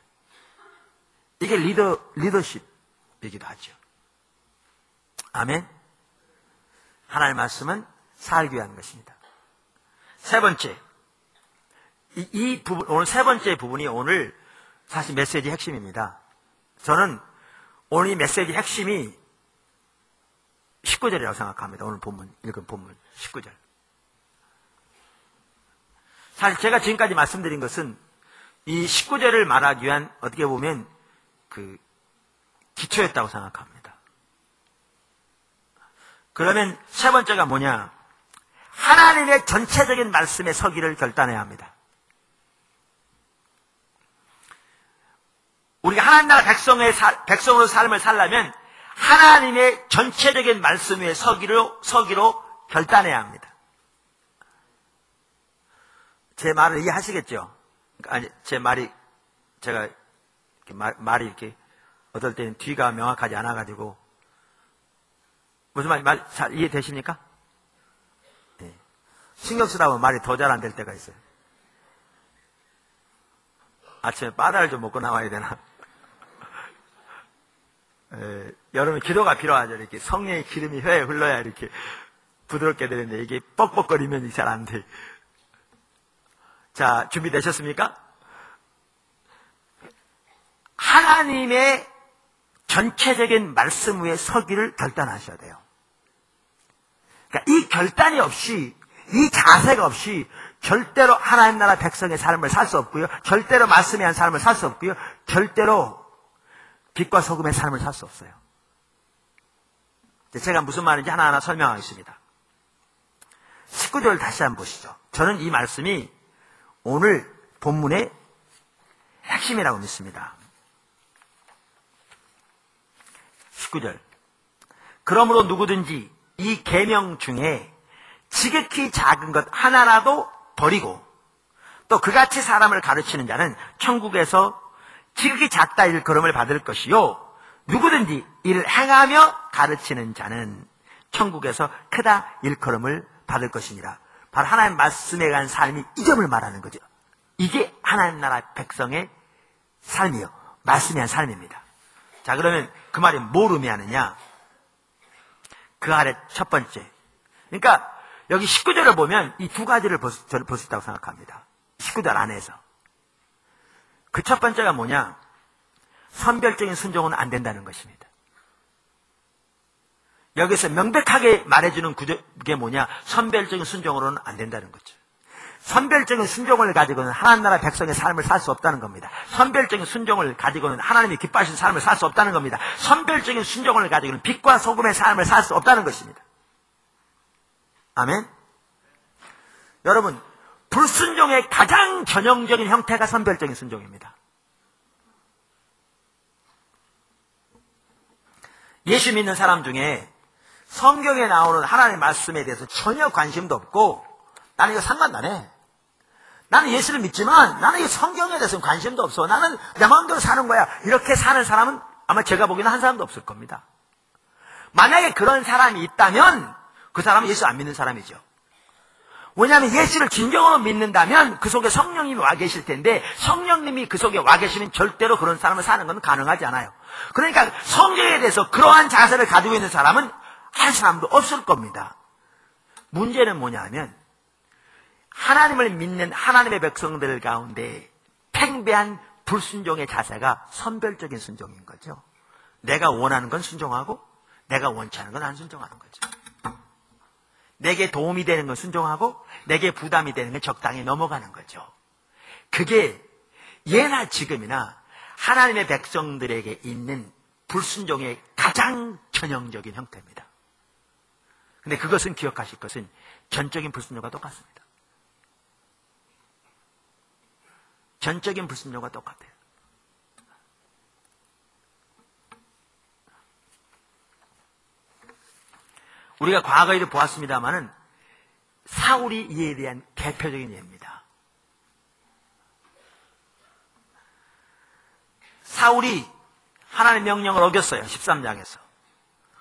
이게 리더십이기도 하죠. 아멘. 하나님의 말씀은 살기 위한 것입니다. 세 번째. 이 부분, 오늘 세 번째 부분이 오늘 사실 메시지 핵심입니다. 저는 오늘 이 메시지 핵심이 19절이라고 생각합니다. 오늘 읽은 본문 19절. 사실 제가 지금까지 말씀드린 것은 이 19절을 말하기 위한 어떻게 보면 그 기초였다고 생각합니다. 그러면 세 번째가 뭐냐? 하나님의 전체적인 말씀에 서기를 결단해야 합니다. 우리가 하나님 나라 백성으로 삶을 살려면 하나님의 전체적인 말씀 위에 서기로 결단해야 합니다. 제 말을 이해하시겠죠? 아니, 제 말이, 제가, 말이 이렇게, 어떨 때는 뒤가 명확하지 않아가지고, 무슨 말 잘 이해되십니까? 네. 신경 쓰다 보면 말이 더 잘 안 될 때가 있어요. 아침에 바다를 좀 먹고 나와야 되나? 여러분 기도가 필요하죠. 이렇게 성령의 기름이 혀에 흘러야 이렇게 부드럽게 되는데 이게 뻑뻑거리면 잘 안 돼. 자, 준비되셨습니까? 하나님의 전체적인 말씀 위에 서기를 결단하셔야 돼요. 그러니까 이 결단이 없이, 이 자세가 없이 절대로 하나님 나라 백성의 삶을 살 수 없고요. 절대로 말씀에 한 삶을 살 수 없고요. 절대로 빛과 소금의 삶을 살 수 없어요. 제가 무슨 말인지 하나하나 설명하겠습니다. 19절 다시 한번 보시죠. 저는 이 말씀이 오늘 본문의 핵심이라고 믿습니다. 19절. 그러므로 누구든지 이 계명 중에 지극히 작은 것 하나라도 버리고 또 그같이 사람을 가르치는 자는 천국에서 지극히 작다 일컬음을 받을 것이요 누구든지 이를 행하며 가르치는 자는 천국에서 크다 일컬음을 받을 것이니라. 바로 하나님 말씀에 관한 삶이 이 점을 말하는 거죠. 이게 하나님 나라 백성의 삶이요. 말씀에 한 삶입니다. 자, 그러면 그 말이 뭘 의미하느냐? 그 아래 첫 번째. 그러니까 여기 19절을 보면 이 두 가지를 볼 수 있다고 생각합니다. 19절 안에서. 그 첫 번째가 뭐냐? 선별적인 순종은 안 된다는 것입니다. 여기서 명백하게 말해주는 그게 뭐냐? 선별적인 순종으로는 안 된다는 거죠. 선별적인 순종을 가지고는 하나님 나라 백성의 삶을 살 수 없다는 겁니다. 선별적인 순종을 가지고는 하나님이 기뻐하시는 삶을 살 수 없다는 겁니다. 선별적인 순종을 가지고는 빛과 소금의 삶을 살 수 없다는 것입니다. 아멘? 여러분, 불순종의 가장 전형적인 형태가 선별적인 순종입니다. 예수 믿는 사람 중에 성경에 나오는 하나님의 말씀에 대해서 전혀 관심도 없고 나는 이거 상관 안 해. 나는 예수를 믿지만 나는 이 성경에 대해서는 관심도 없어. 나는 내 마음대로 사는 거야. 이렇게 사는 사람은 아마 제가 보기에는 한 사람도 없을 겁니다. 만약에 그런 사람이 있다면 그 사람은 예수 안 믿는 사람이죠. 왜냐하면 예수를 진정으로 믿는다면 그 속에 성령님이 와 계실 텐데 성령님이 그 속에 와 계시면 절대로 그런 사람을 사는 건 가능하지 않아요. 그러니까 성경에 대해서 그러한 자세를 가지고 있는 사람은 한 사람도 없을 겁니다. 문제는 뭐냐 하면 하나님을 믿는 하나님의 백성들 가운데 팽배한 불순종의 자세가 선별적인 순종인 거죠. 내가 원하는 건 순종하고 내가 원치 않은 건 안 순종하는 거죠. 내게 도움이 되는 건 순종하고 내게 부담이 되는 건 적당히 넘어가는 거죠. 그게 예나 지금이나 하나님의 백성들에게 있는 불순종의 가장 전형적인 형태입니다. 근데 그것은 기억하실 것은 전적인 불순종과 똑같습니다. 전적인 불순종과 똑같아요. 우리가 과거에도 보았습니다마는 사울이 이에 대한 대표적인 예입니다. 사울이 하나님의 명령을 어겼어요. 13장에서.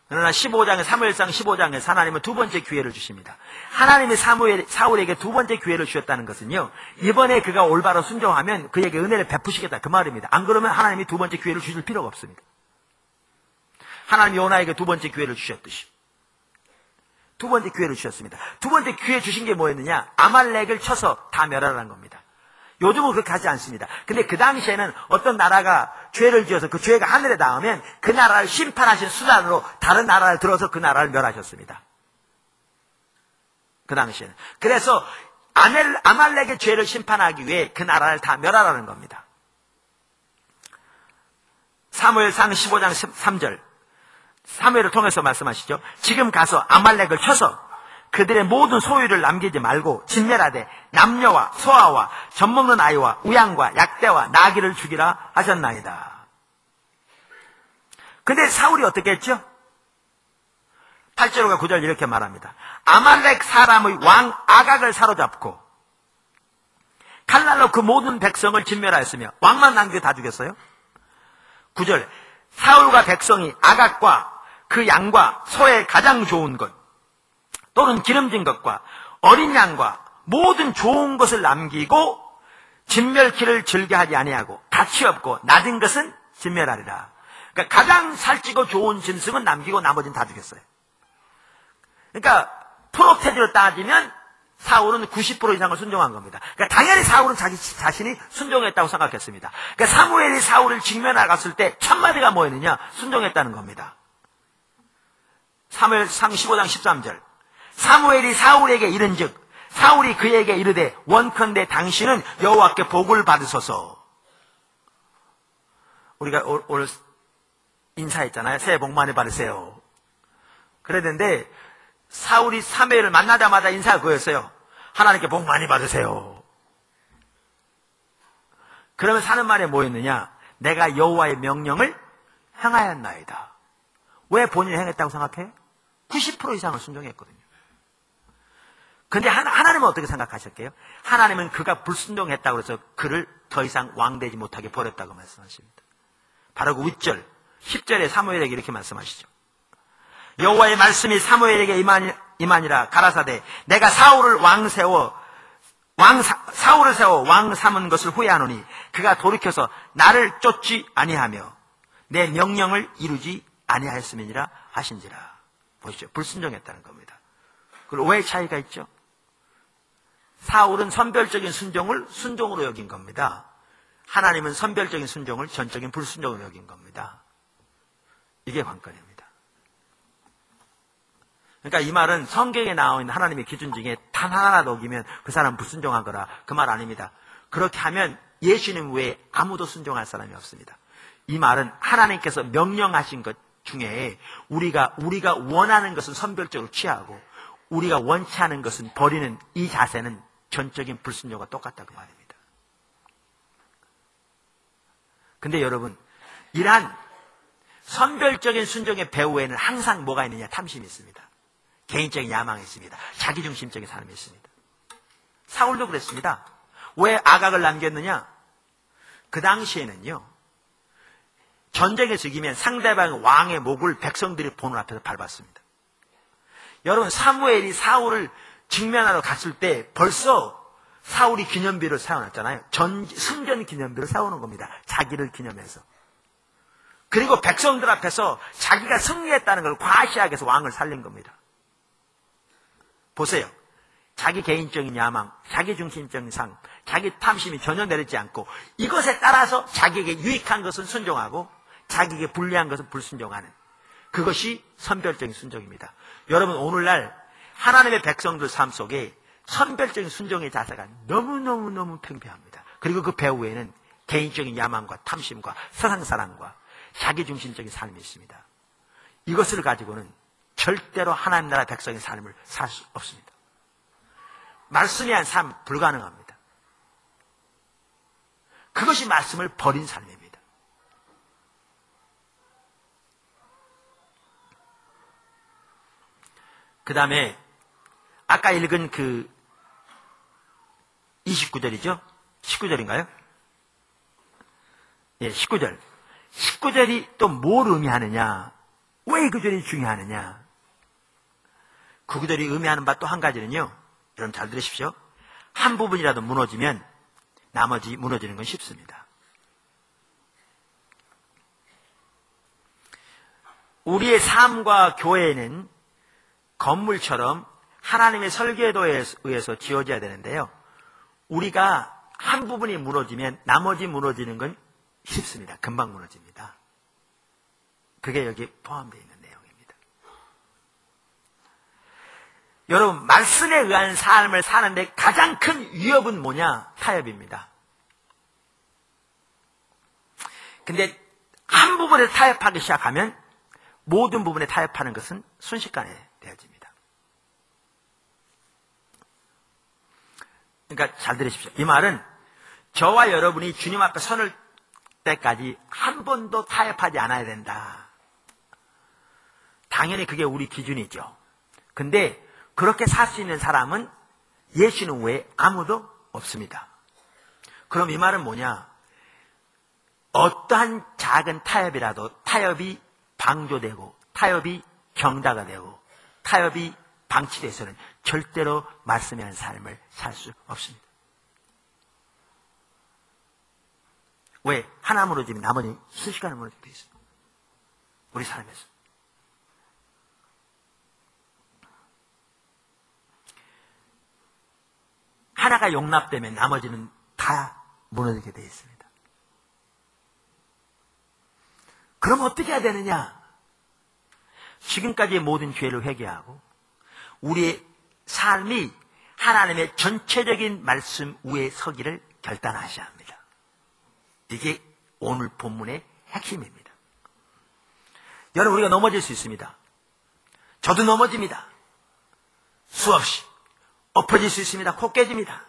그러나 15장에 사무엘상 15장에서 하나님은 두 번째 기회를 주십니다. 하나님이 사울에게 두 번째 기회를 주셨다는 것은요. 이번에 그가 올바로 순종하면 그에게 은혜를 베푸시겠다 그 말입니다. 안 그러면 하나님이 두 번째 기회를 주실 필요가 없습니다. 하나님이 요나에게 두 번째 기회를 주셨듯이. 두 번째 기회를 주셨습니다. 두 번째 기회 주신 게 뭐였느냐? 아말렉을 쳐서 다 멸하라는 겁니다. 요즘은 그렇게 하지 않습니다. 근데 그 당시에는 어떤 나라가 죄를 지어서 그 죄가 하늘에 닿으면 그 나라를 심판하신 수단으로 다른 나라를 들어서 그 나라를 멸하셨습니다. 그 당시에는. 그래서 아말렉의 죄를 심판하기 위해 그 나라를 다 멸하라는 겁니다. 사무엘상 15장 3절. 사무엘을 통해서 말씀하시죠. 지금 가서 아말렉을 쳐서 그들의 모든 소유를 남기지 말고 진멸하되 남녀와 소아와 젖먹는 아이와 우양과 약대와 나귀를 죽이라 하셨나이다. 근데 사울이 어떻게 했죠? 8절과 9절 이렇게 말합니다. 아말렉 사람의 왕 아각을 사로잡고 칼날로 그 모든 백성을 진멸하였으며 왕만 남겨 다 죽였어요. 9절 사울과 백성이 아각과 그 양과 소의 가장 좋은 것 또는 기름진 것과 어린 양과 모든 좋은 것을 남기고 진멸키를 즐겨하지 아니하고 가치 없고 낮은 것은 진멸하리라. 그러니까 가장 살찌고 좋은 짐승은 남기고 나머지는 다 죽였어요. 그러니까 프로테지로 따지면 사울은 90% 이상을 순종한 겁니다. 그러니까 당연히 사울은 자기 자신이 순종했다고 생각했습니다. 그러니까 사무엘이 사울을 직면하갔을 때 첫 마디가 뭐였느냐? 순종했다는 겁니다. 사무엘상 15장 13절. 사무엘이 사울에게 이른즉 사울이 그에게 이르되 원컨대 당신은 여호와께 복을 받으소서. 우리가 오늘 인사했잖아요. 새해 복 많이 받으세요. 그랬는데 사울이 사무엘을 만나자마자 인사가 그거였어요. 하나님께 복 많이 받으세요. 그러면 사는 말에 뭐였느냐? 내가 여호와의 명령을 행하였나이다. 왜 본인이 행했다고 생각해? 90% 이상을 순종했거든요. 근데 하나님은 어떻게 생각하셨게요? 하나님은 그가 불순종했다고 해서 그를 더 이상 왕되지 못하게 버렸다고 말씀하십니다. 바로 그 윗절 10절에 사무엘에게 이렇게 말씀하시죠. 여호와의 말씀이 사무엘에게 임하니라 가라사대 내가 사울을 세워 왕 삼은 것을 후회하노니 그가 돌이켜서 나를 쫓지 아니하며 내 명령을 이루지 아니하였음이니라 하신지라. 보시죠. 불순종했다는 겁니다. 그리고 왜 차이가 있죠? 사울은 선별적인 순종을 순종으로 여긴 겁니다. 하나님은 선별적인 순종을 전적인 불순종으로 여긴 겁니다. 이게 관건입니다. 그러니까 이 말은 성경에 나와 있는 하나님의 기준 중에 단 하나라도 어기면 그 사람은 불순종한 거라 그 말 아닙니다. 그렇게 하면 예수님 외에 아무도 순종할 사람이 없습니다. 이 말은 하나님께서 명령하신 것 중에 우리가 원하는 것은 선별적으로 취하고 우리가 원치 않은 것은 버리는 이 자세는 전적인 불순종과 똑같다 그 말입니다. 근데 여러분, 이러한 선별적인 순종의 배후에는 항상 뭐가 있느냐? 탐심이 있습니다. 개인적인 야망이 있습니다. 자기중심적인 삶이 있습니다. 사울도 그랬습니다. 왜 아각을 남겼느냐? 그 당시에는요, 전쟁에서 이기면 상대방 왕의 목을 백성들이 보는 앞에서 밟았습니다. 여러분, 사무엘이 사울을 직면하러 갔을 때 벌써 사울이 기념비를 세워놨잖아요. 승전 기념비를 세우는 겁니다. 자기를 기념해서. 그리고 백성들 앞에서 자기가 승리했다는 걸 과시하기 위해서 왕을 살린 겁니다. 보세요. 자기 개인적인 야망, 자기 중심적인 삶, 자기 탐심이 전혀 내리지 않고 이것에 따라서 자기에게 유익한 것은 순종하고 자기에게 불리한 것은 불순종하는 그것이 선별적인 순종입니다. 여러분, 오늘날 하나님의 백성들 삶 속에 선별적인 순종의 자세가 너무너무 팽배합니다. 그리고 그 배후에는 개인적인 야망과 탐심과 세상사랑과 자기중심적인 삶이 있습니다. 이것을 가지고는 절대로 하나님 나라 백성의 삶을 살 수 없습니다. 말씀이 한 삶 불가능합니다. 그것이 말씀을 버린 삶입니다. 그 다음에 아까 읽은 그 29절이죠? 19절인가요? 예, 19절. 19절이 또 뭘 의미하느냐? 왜 그 절이 중요하느냐? 그 구절이 의미하는 바 또 한 가지는요. 여러분 잘 들으십시오. 한 부분이라도 무너지면 나머지 무너지는 건 쉽습니다. 우리의 삶과 교회는 건물처럼 하나님의 설계도에 의해서 지어져야 되는데요. 우리가 한 부분이 무너지면 나머지 무너지는 건 쉽습니다. 금방 무너집니다. 그게 여기 포함되어 있는 내용입니다. 여러분, 말씀에 의한 삶을 사는데 가장 큰 위협은 뭐냐? 타협입니다. 근데 한 부분에 타협하기 시작하면 모든 부분에 타협하는 것은 순식간에 되어집니다. 그러니까 잘 들으십시오. 이 말은 저와 여러분이 주님 앞에 서는 때까지 한 번도 타협하지 않아야 된다. 당연히 그게 우리 기준이죠. 근데 그렇게 살 수 있는 사람은 예수님 외에 아무도 없습니다. 그럼 이 말은 뭐냐? 어떠한 작은 타협이라도 타협이 방조되고 타협이 경다가 되고 타협이 방치돼서는 절대로 말씀에 한 삶을 살 수 없습니다. 왜? 하나 무너지면 나머지 순식간에 무너지게 돼 있습니다. 우리 삶에서. 하나가 용납되면 나머지는 다 무너지게 돼 있습니다. 그럼 어떻게 해야 되느냐? 지금까지의 모든 죄를 회개하고 우리의 삶이 하나님의 전체적인 말씀 위에 서기를 결단하셔야 합니다. 이게 오늘 본문의 핵심입니다. 여러분, 우리가 넘어질 수 있습니다. 저도 넘어집니다. 수없이 엎어질 수 있습니다. 코 깨집니다.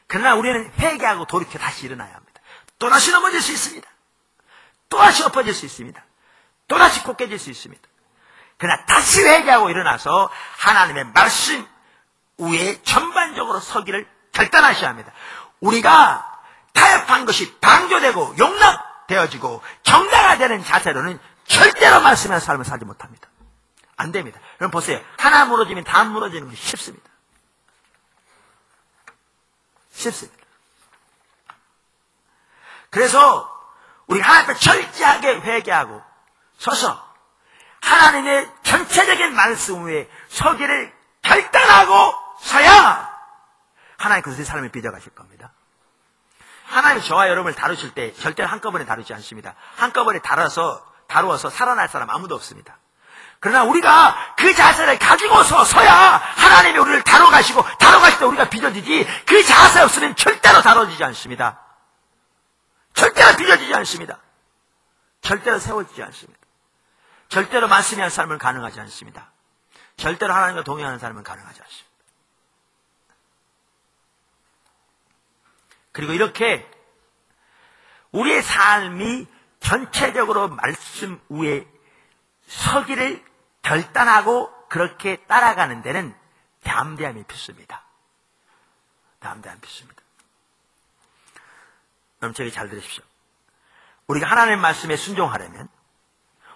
그러나 우리는 회개하고 돌이켜 다시 일어나야 합니다. 또다시 넘어질 수 있습니다. 또다시 엎어질 수 있습니다. 또다시 코 깨질 수 있습니다. 그러나 다시 회개하고 일어나서 하나님의 말씀 위에 전반적으로 서기를 결단하셔야 합니다. 우리가 타협한 것이 방조되고 용납되어지고 정당화되는 자세로는 절대로 말씀의 삶을 살지 못합니다. 안 됩니다. 그럼 보세요. 하나 무너지면 다 무너지는 것이 쉽습니다. 쉽습니다. 그래서 우리가 하나님 앞에 철저하게 회개하고 서서 하나님의 전체적인 말씀 위에 서기를 결단하고 서야 하나님 그것의 삶을 빚어가실 겁니다. 하나님이 저와 여러분을 다루실 때 절대로 한꺼번에 다루지 않습니다. 한꺼번에 다루어서 살아날 사람 아무도 없습니다. 그러나 우리가 그 자세를 가지고서 서야 하나님이 우리를 다뤄가실 때 우리가 빚어지지, 그 자세 없으면 절대로 다뤄지지 않습니다. 절대로 빚어지지 않습니다. 절대로 세워지지 않습니다. 절대로 말씀이 한 삶은 가능하지 않습니다. 절대로 하나님과 동행하는 삶은 가능하지 않습니다. 그리고 이렇게 우리의 삶이 전체적으로 말씀 위에 서기를 결단하고 그렇게 따라가는 데는 담대함이 필수입니다. 담대함이 필수입니다. 여러분, 저기 잘 들으십시오. 우리가 하나님의 말씀에 순종하려면,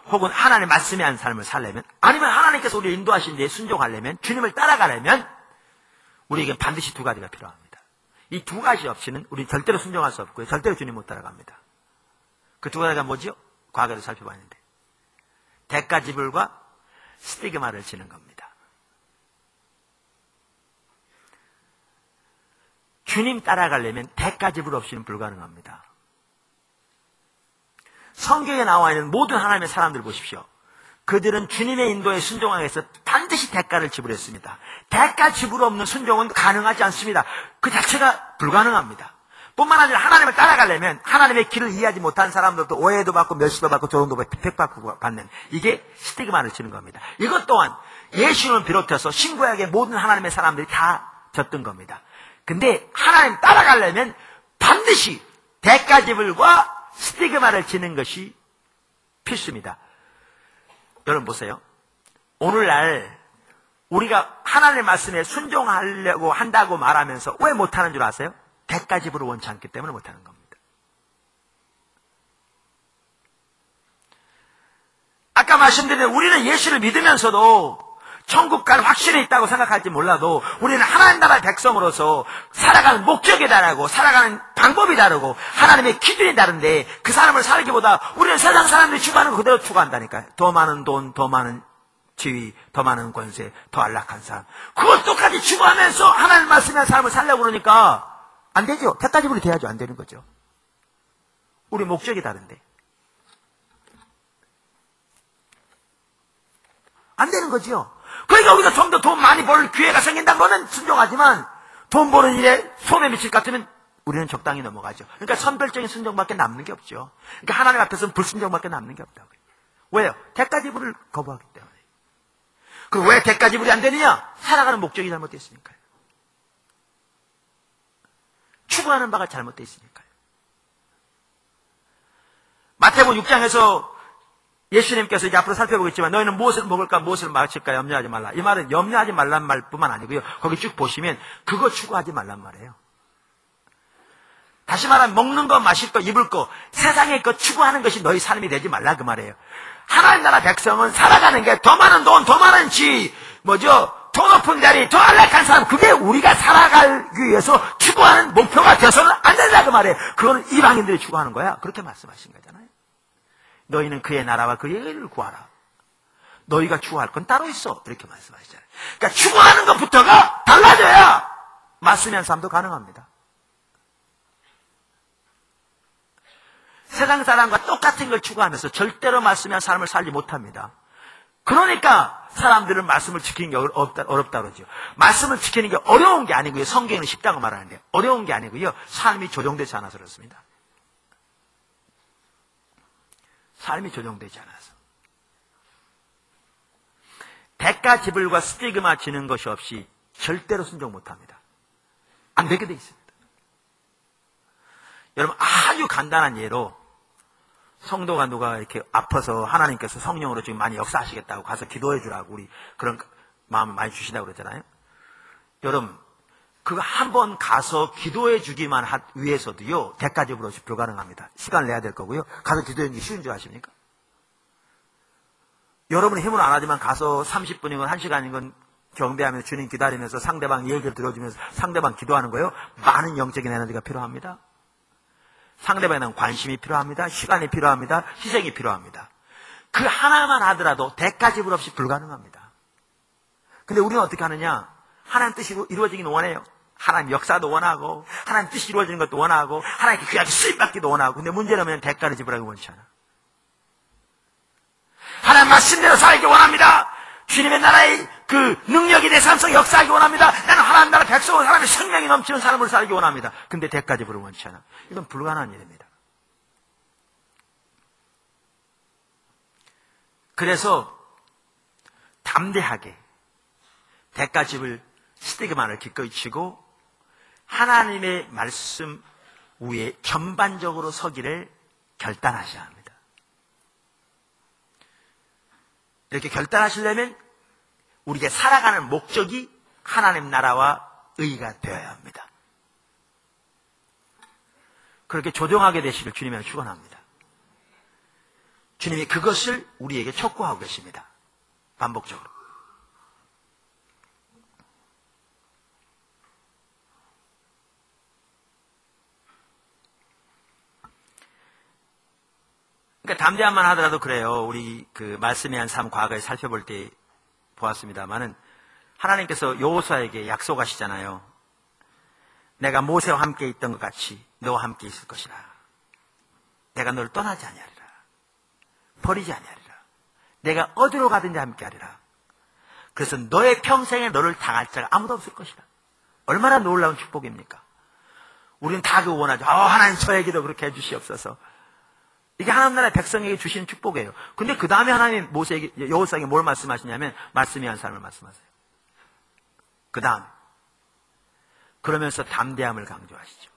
혹은 하나님의 말씀에 한 삶을 살려면, 아니면 하나님께서 우리를 인도하신 데에 순종하려면, 주님을 따라가려면 우리에게 반드시 두 가지가 필요합니다. 이 두 가지 없이는 우리 절대로 순종할 수 없고요. 절대로 주님 못 따라갑니다. 그 두 가지가 뭐지요? 과거에도 살펴봤는데 대가지불과 스티그마를 지는 겁니다. 주님 따라가려면 대가지불 없이는 불가능합니다. 성경에 나와 있는 모든 하나님의 사람들 보십시오. 그들은 주님의 인도에 순종하기 위해서 반드시 대가를 지불했습니다. 대가 지불 없는 순종은 가능하지 않습니다. 그 자체가 불가능합니다. 뿐만 아니라 하나님을 따라가려면 하나님의 길을 이해하지 못한 사람들도 오해도 받고 멸시도 받고 조롱도 받고 핍박받고 받는, 이게 스티그마를 치는 겁니다. 이것 또한 예수님을 비롯해서 신구약의 모든 하나님의 사람들이 다 졌던 겁니다. 근데 하나님 따라가려면 반드시 대가지불과 스티그마를 치는 것이 필수입니다. 여러분 보세요. 오늘날 우리가 하나님의 말씀에 순종하려고 한다고 말하면서 왜 못하는 줄 아세요? 대가지불을 원치 않기 때문에 못하는 겁니다. 아까 말씀드린 우리는 예수를 믿으면서도 천국 갈 확신이 있다고 생각할지 몰라도 우리는 하나님 나라의 백성으로서 살아가는 목적이 다르고 살아가는 방법이 다르고 하나님의 기준이 다른데, 그 사람을 살기보다 우리는 세상 사람들이 추구하는 거 그대로 추구한다니까요. 더 많은 돈, 더 많은 지위, 더 많은 권세, 더 안락한 삶, 그걸 똑같이 추구하면서 하나님 말씀의 삶을 살려고 그러니까 안 되죠. 대가지불이 돼야죠. 안 되는 거죠. 우리 목적이 다른데 안 되는 거죠. 그러니까 우리가 좀 더 돈 많이 벌 기회가 생긴다는 거는 순종하지만, 돈 버는 일에 소매 미칠 것 같으면 우리는 적당히 넘어가죠. 그러니까 선별적인 순종밖에 남는 게 없죠. 그러니까 하나님 앞에서는 불순종밖에 남는 게 없다고요. 왜요? 대가지불을 거부하기 때문에. 그리고 왜 대가지불이 안 되느냐? 살아가는 목적이 잘못되어 있으니까요. 추구하는 바가 잘못되어 있으니까요. 마태복음 6장에서 예수님께서 이제 앞으로 살펴보겠지만, 너희는 무엇을 먹을까 무엇을 마실까 염려하지 말라. 이 말은 염려하지 말란 말뿐만 아니고요, 거기 쭉 보시면 그거 추구하지 말란 말이에요. 다시 말하면 먹는 거, 마실 거, 입을 거, 세상의 것 추구하는 것이 너희 삶이 되지 말라 그 말이에요. 하나님 나라 백성은 살아가는 게 더 많은 돈, 더 많은 지, 더 높은 자리, 더 안락한 사람, 그게 우리가 살아가기 위해서 추구하는 목표가 되어서는 안 된다 그 말이에요. 그거는 이방인들이 추구하는 거야. 그렇게 말씀하신 거잖아요. 너희는 그의 나라와 그의 의를 구하라. 너희가 추구할 건 따로 있어. 이렇게 말씀하시잖아요. 그러니까 추구하는 것부터가 달라져야 말씀의 삶도 가능합니다. 세상 사람과 똑같은 걸 추구하면서 절대로 말씀의 삶을 살지 못합니다. 그러니까 사람들은 말씀을 지키는 게 어렵다 그러죠. 말씀을 지키는 게 어려운 게 아니고요. 성경은 쉽다고 말하는데 어려운 게 아니고요. 삶이 조정되지 않아서 그렇습니다. 삶이 조정되지 않아서. 대가 지불과 스티그마 지는 것이 없이 절대로 순종 못합니다. 안 되게 돼 있습니다. 여러분 아주 간단한 예로 성도가 누가 이렇게 아파서 하나님께서 성령으로 지금 많이 역사하시겠다고 가서 기도해 주라고 우리 그런 마음을 많이 주시다고 그러잖아요. 여러분 그거 한 번 가서 기도해 주기만 위해서도요 대가 지불 없이 불가능합니다. 시간을 내야 될 거고요. 가서 기도해 주기 쉬운 줄 아십니까? 여러분이 힘은 안 하지만 가서 30분이건 1시간이건 경배하면서 주님 기다리면서 상대방 얘기를 들어주면서 상대방 기도하는 거예요. 많은 영적인 에너지가 필요합니다. 상대방에 대한 관심이 필요합니다. 시간이 필요합니다. 희생이 필요합니다. 그 하나만 하더라도 대가 지불 없이 불가능합니다. 근데 우리는 어떻게 하느냐? 하나님 뜻이 이루어지긴 원해요. 하나님 역사도 원하고 하나님 뜻이 이루어지는 것도 원하고 하나님께 귀하게 쓰임받기도 원하고 근데 문제는 뭐냐면 대가를 지불하기 원치 않아. 하나님 말씀대로 살기 원합니다. 주님의 나라의 그 능력이 내 삶 속에 역사하기 원합니다. 나는 하나님 나라 백성으로 사람의 생명이 넘치는 삶으로 살기 원합니다. 근데 대가 지불을 원치 않아. 이건 불가능한 일입니다. 그래서 담대하게 대가 지불 스티그마를 기꺼이 치고 하나님의 말씀 위에 전반적으로 서기를 결단하셔야 합니다. 이렇게 결단하시려면 우리가 살아가는 목적이 하나님 나라와 의가 되어야 합니다. 그렇게 조정하게 되시길 주님을 축원합니다. 주님이 그것을 우리에게 촉구하고 계십니다. 반복적으로. 그러니까 담대함만 하더라도 그래요. 우리 그 말씀의 한 삶 과거에 살펴볼 때 보았습니다만은 하나님께서 여호수아에게 약속하시잖아요. 내가 모세와 함께 있던 것 같이 너와 함께 있을 것이라. 내가 너를 떠나지 아니하리라. 버리지 아니하리라. 내가 어디로 가든지 함께 하리라. 그래서 너의 평생에 너를 당할 자가 아무도 없을 것이라. 얼마나 놀라운 축복입니까? 우리는 다 그거 원하죠. 하나님 저에게도 그렇게 해주시옵소서. 이게 하나님 나라의 백성에게 주시는 축복이에요. 근데 그 다음에 하나님 모세에게, 여호수아에게 뭘 말씀하시냐면 말씀이 한 삶을 말씀하세요. 그 다음 그러면서 담대함을 강조하시죠.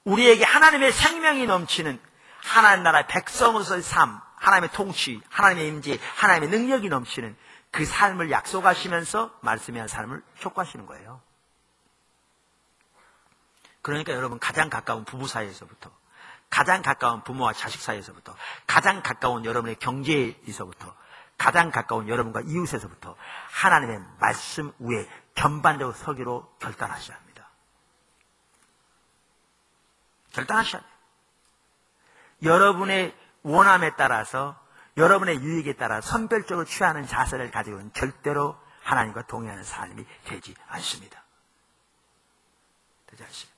우리에게 하나님의 생명이 넘치는 하나님 나라의 백성으로서의 삶, 하나님의 통치, 하나님의 임재, 하나님의 능력이 넘치는 그 삶을 약속하시면서 말씀이 한 삶을 촉구하시는 거예요. 그러니까 여러분 가장 가까운 부부 사이에서부터 가장 가까운 부모와 자식 사이에서부터 가장 가까운 여러분의 경제에서부터 가장 가까운 여러분과 이웃에서부터 하나님의 말씀 위에 전반적으로 서기로 결단하셔야 합니다. 결단하셔야 돼요. 여러분의 원함에 따라서 여러분의 유익에 따라 선별적으로 취하는 자세를 가지고는 절대로 하나님과 동의하는 삶이 되지 않습니다. 되지 않습니다.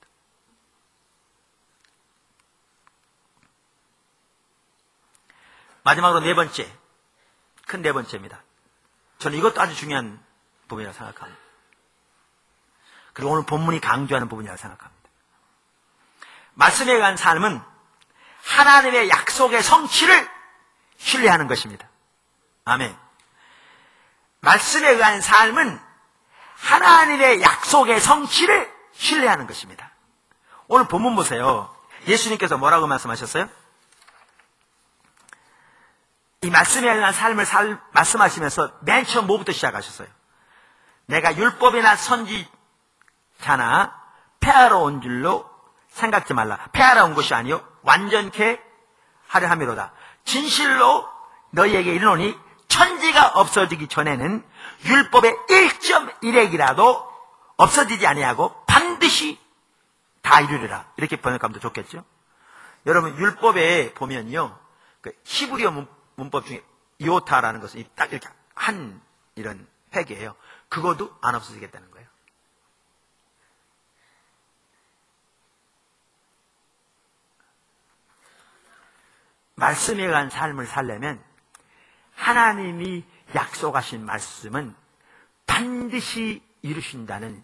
마지막으로 네 번째, 큰 네 번째입니다. 저는 이것도 아주 중요한 부분이라고 생각합니다. 그리고 오늘 본문이 강조하는 부분이라고 생각합니다. 말씀에 의한 삶은 하나님의 약속의 성취를 신뢰하는 것입니다. 아멘. 말씀에 의한 삶은 하나님의 약속의 성취를 신뢰하는 것입니다. 오늘 본문 보세요. 예수님께서 뭐라고 말씀하셨어요? 이 말씀에 의한 삶을 말씀하시면서 맨 처음 뭐부터 시작하셨어요? 내가 율법이나 선지자나 폐하러 온 줄로 생각지 말라. 폐하러 온 것이 아니요 완전케 하려 함이로다. 진실로 너희에게 이르노니 천지가 없어지기 전에는 율법의 1.1핵이라도 없어지지 아니하고 반드시 다 이루리라. 이렇게 번역하면 더 좋겠죠? 여러분, 율법에 보면요, 그 히브리어 문법 중에 이오타라는 것은 딱 이렇게 한 이런 획이에요. 그것도 안 없어지겠다는 거예요. 말씀에 관한 삶을 살려면 하나님이 약속하신 말씀은 반드시 이루신다는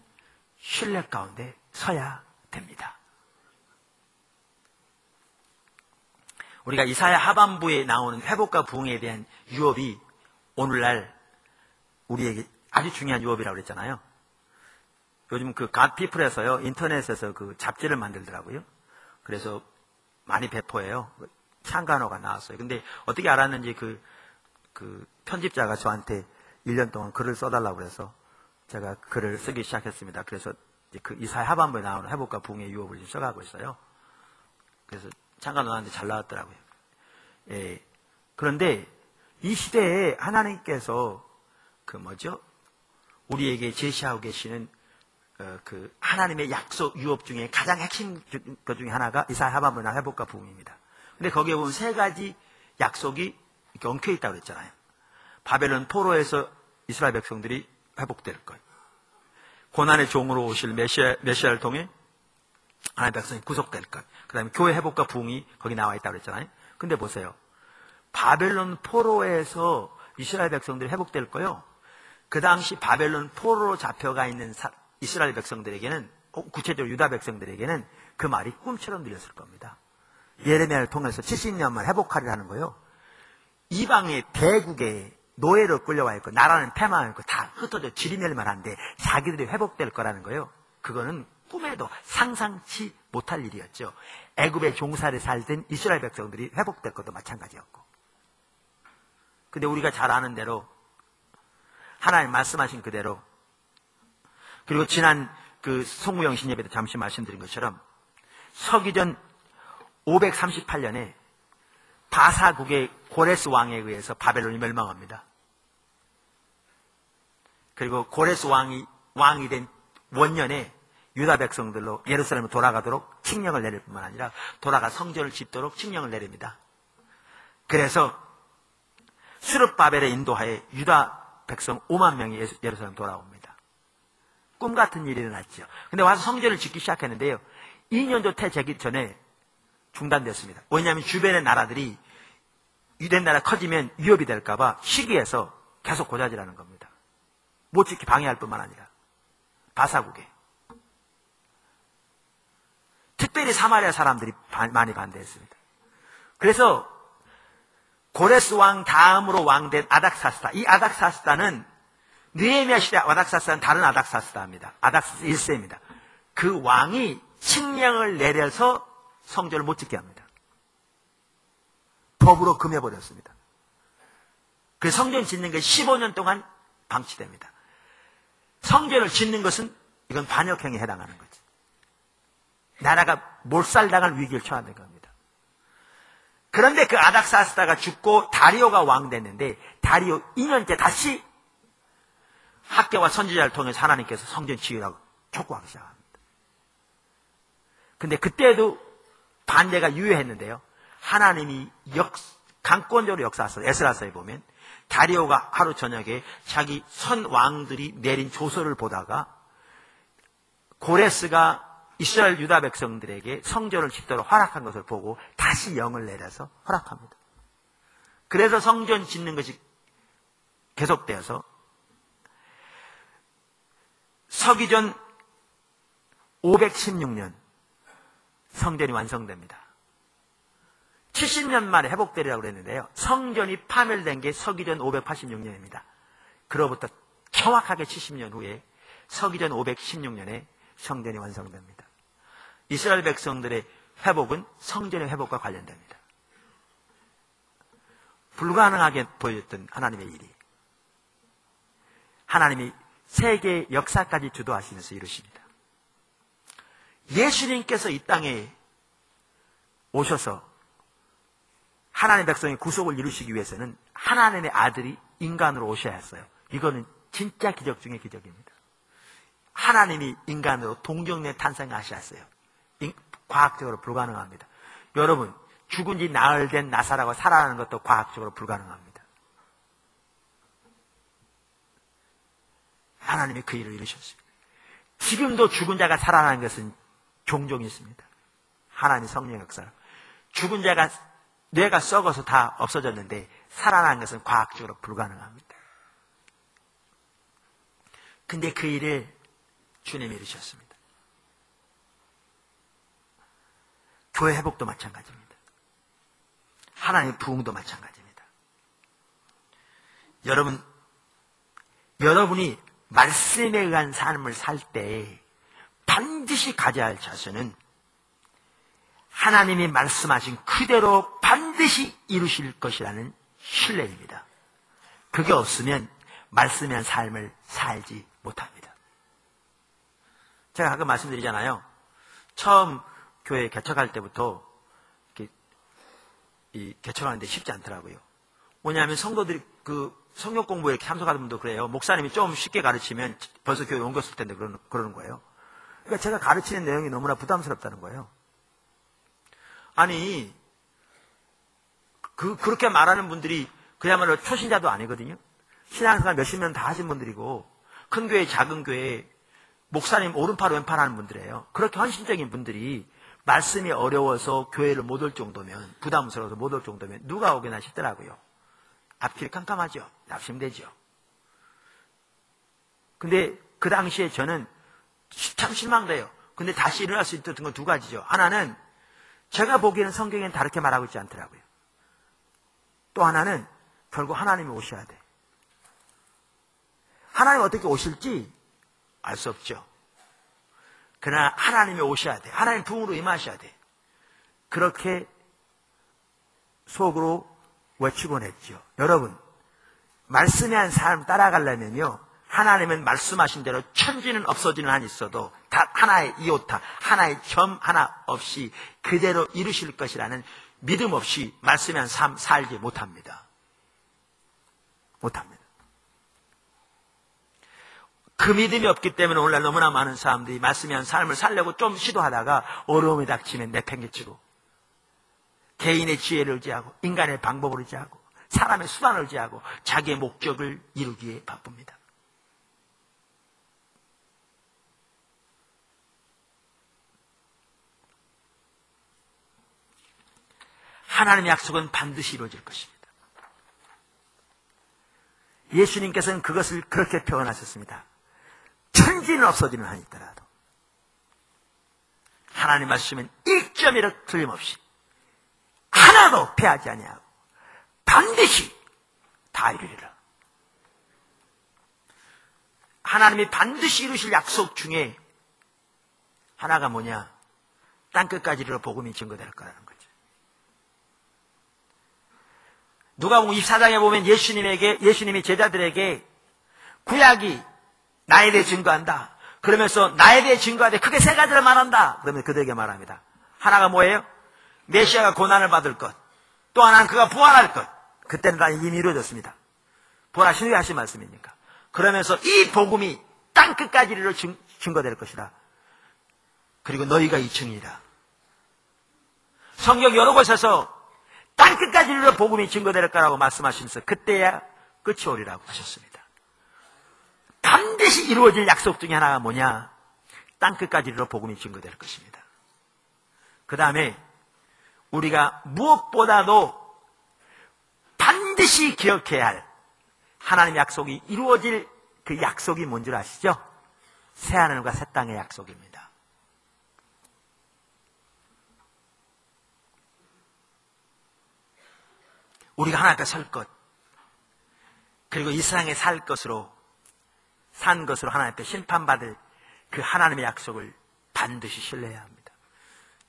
신뢰 가운데 서야 됩니다. 우리가 이사야 하반부에 나오는 회복과 부흥에 대한 유업이 오늘날 우리에게 아주 중요한 유업이라고 그랬잖아요. 요즘 그 갓피플에서요, 인터넷에서 그 잡지를 만들더라고요. 그래서 많이 배포해요. 창간호가 나왔어요. 근데 어떻게 알았는지 그 편집자가 저한테 1년 동안 글을 써달라고 그래서 제가 글을 쓰기 시작했습니다. 그래서 그 이사야 하반부에 나오는 회복과 부흥의 유업을 지금 써가고 있어요. 그래서 창간호한테 잘 나왔더라고요. 예. 그런데 이 시대에 하나님께서 우리에게 제시하고 계시는 그 하나님의 약속 유업 중에 가장 핵심 것 중에 하나가 이사야 하반부나 회복과 부흥입니다. 근데 거기에 보면 세 가지 약속이 이렇게 엉켜 있다고 그랬잖아요. 바벨론 포로에서 이스라엘 백성들이 회복될 것. 고난의 종으로 오실 메시아를 통해 하나님의 백성이 구속될 것. 그 다음에 교회 회복과 부흥이 거기 나와 있다고 그랬잖아요. 근데 보세요. 바벨론 포로에서 이스라엘 백성들이 회복될 거요. 그 당시 바벨론 포로로 잡혀가 있는 이스라엘 백성들에게는, 구체적으로 유다 백성들에게는 그 말이 꿈처럼 들렸을 겁니다. 예레미야를 통해서 70년만 회복하리라는 거요. 이방의 대국에 노예로 끌려와 있고 나라는 패망하고 다 흩어져 지리멸만 한데 자기들이 회복될 거라는 거요. 그거는 꿈에도 상상치 못할 일이었죠. 애굽의 종살이 살던 이스라엘 백성들이 회복될 것도 마찬가지였고. 근데 우리가 잘 아는 대로 하나님 말씀하신 그대로, 그리고 지난 그 송구영 신예배도 잠시 말씀드린 것처럼 서기전 538년에 바사국의 고레스 왕에 의해서 바벨론이 멸망합니다. 그리고 고레스 왕이 된 원년에 유다 백성들로 예루살렘으로 돌아가도록 칙령을 내릴 뿐만 아니라 돌아가 성전을 짓도록 칙령을 내립니다. 그래서 스룹바벨의 인도하에 유다 백성 5만 명이 예루살렘 돌아옵니다. 꿈 같은 일이 일어났죠. 근데 와서 성전을 짓기 시작했는데요. 2년도 되기 전에 중단됐습니다. 왜냐하면 주변의 나라들이 유대 나라 커지면 위협이 될까봐 시기해서 계속 고자질하는 겁니다. 못 짓게 방해할 뿐만 아니라 바사국에. 특별히 사마리아 사람들이 많이 반대했습니다. 그래서 고레스 왕 다음으로 왕된 아닥사스다. 이 아닥사스다는 느헤미야 시대 아닥사스다는 다른 아닥사스다입니다. 아닥사스 1세입니다. 그 왕이 칙령을 내려서 성전을 못 짓게 합니다. 법으로 금해버렸습니다. 그 성전 짓는 게 15년 동안 방치됩니다. 성전을 짓는 것은 이건 반역행위에 해당하는 거지. 나라가 몰살당할 위기를 처하는 겁니다. 그런데 그 아닥사스다가 죽고 다리오가 왕 됐는데 다리오 2년째 다시 학교와 선지자를 통해서 하나님께서 성전 지으라고 촉구하기 시작합니다. 근데 그때도 반대가 유효했는데요. 하나님이 강권적으로 역사하셨어요. 에스라서에 보면 다리오가 하루 저녁에 자기 선 왕들이 내린 조서를 보다가 고레스가 이스라엘 유다 백성들에게 성전을 짓도록 허락한 것을 보고 다시 영을 내려서 허락합니다. 그래서 성전 짓는 것이 계속되어서 서기전 516년 성전이 완성됩니다. 70년 만에 회복되리라고 그랬는데요. 성전이 파멸된 게 서기전 586년입니다. 그로부터 정확하게 70년 후에 서기전 516년에 성전이 완성됩니다. 이스라엘 백성들의 회복은 성전의 회복과 관련됩니다. 불가능하게 보였던 하나님의 일이 하나님이 세계 역사까지 주도하시면서 이루십니다. 예수님께서 이 땅에 오셔서 하나님의 백성의 구속을 이루시기 위해서는 하나님의 아들이 인간으로 오셔야 했어요. 이거는 진짜 기적 중의 기적입니다. 하나님이 인간으로 동정내 탄생하셨어요. 과학적으로 불가능합니다. 여러분, 죽은 지 나흘 된 나사라가 살아나는 것도 과학적으로 불가능합니다. 하나님이 그 일을 이루셨습니다. 지금도 죽은 자가 살아나는 것은 종종 있습니다. 하나님의 성령의 역사로. 죽은 자가 뇌가 썩어서 다 없어졌는데 살아나는 것은 과학적으로 불가능합니다. 근데 그 일을 주님이 이루셨습니다. 교회 회복도 마찬가지입니다. 하나님의 부흥도 마찬가지입니다. 여러분이 말씀에 의한 삶을 살 때 반드시 가져야 할 자세는 하나님이 말씀하신 그대로 반드시 이루실 것이라는 신뢰입니다. 그게 없으면 말씀에 의한 삶을 살지 못합니다. 제가 가끔 말씀드리잖아요. 처음 교회 개척할 때부터 개척하는데 쉽지 않더라고요. 뭐냐면 성도들이 성경 공부에 이렇게 참석하는 분도 그래요. 목사님이 좀 쉽게 가르치면 벌써 교회 옮겼을 텐데 그러는 거예요. 그러니까 제가 가르치는 내용이 너무나 부담스럽다는 거예요. 아니, 그렇게 말하는 분들이 그야말로 초신자도 아니거든요. 신앙생활 몇십 년 다 하신 분들이고, 큰 교회, 작은 교회, 목사님 오른팔, 왼팔 하는 분들이에요. 그렇게 헌신적인 분들이 말씀이 어려워서 교회를 못 올 정도면, 부담스러워서 못 올 정도면 누가 오게나 싶더라고요. 앞길이 깜깜하죠. 낙심되죠. 근데 그 당시에 저는 참 실망돼요. 근데 다시 일어날 수 있던 건 두 가지죠. 하나는 제가 보기에는 성경에는 다르게 말하고 있지 않더라고요. 또 하나는 결국 하나님이 오셔야 돼. 하나님이 어떻게 오실지 알 수 없죠. 그러나 하나님이 오셔야 돼. 하나님 부흥으로 임하셔야 돼. 그렇게 속으로 외치곤 했죠. 여러분, 말씀에 한 사람 따라가려면요, 하나님은 말씀하신 대로 천지는 없어지는 한이 있어도 단 하나의 이오타, 하나의 점 하나 없이 그대로 이루실 것이라는 믿음 없이 말씀에 한 삶 살지 못합니다. 못합니다. 그 믿음이 없기 때문에 오늘날 너무나 많은 사람들이 말씀에 한 삶을 살려고 좀 시도하다가 어려움이 닥치면 내팽개치고 개인의 지혜를 의지하고 인간의 방법을 의지하고 사람의 수단을 의지하고 자기의 목적을 이루기에 바쁩니다. 하나님의 약속은 반드시 이루어질 것입니다. 예수님께서는 그것을 그렇게 표현하셨습니다. 천지는 없어지는 한이 있더라도 하나님 말씀은 1점이라 틀림없이 하나도 패하지 아니하고 반드시 다 이루리라. 하나님이 반드시 이루실 약속 중에 하나가 뭐냐? 땅끝까지 이르러 복음이 증거될 거라는 거죠. 누가복음 24장에 보면 예수님이 제자들에게 구약이 나에 대해 증거한다. 그러면서 나에 대해 증거하되 크게 세 가지를 말한다. 그러면 그들에게 말합니다. 하나가 뭐예요? 메시아가 고난을 받을 것. 또 하나는 그가 부활할 것. 그때는 다 이미 이루어졌습니다. 부활하신 후에 하신 말씀이니까. 그러면서 이 복음이 땅끝까지 이르러 증거될 것이다. 그리고 너희가 이 증이다. 성경 여러 곳에서 땅끝까지 이르러 복음이 증거될 거라고 말씀하시면서 그때야 끝이 오리라고 하셨습니다. 반드시 이루어질 약속 중에 하나가 뭐냐? 땅끝까지 이르러 복음이 증거될 것입니다. 그 다음에 우리가 무엇보다도 반드시 기억해야 할 하나님의 약속이 이루어질 그 약속이 뭔지 아시죠? 새하늘과 새 땅의 약속입니다. 우리가 하나님 앞에 설 것, 그리고 이 세상에 산 것으로 하나님 앞에 심판받을 그 하나님의 약속을 반드시 신뢰해야 합니다.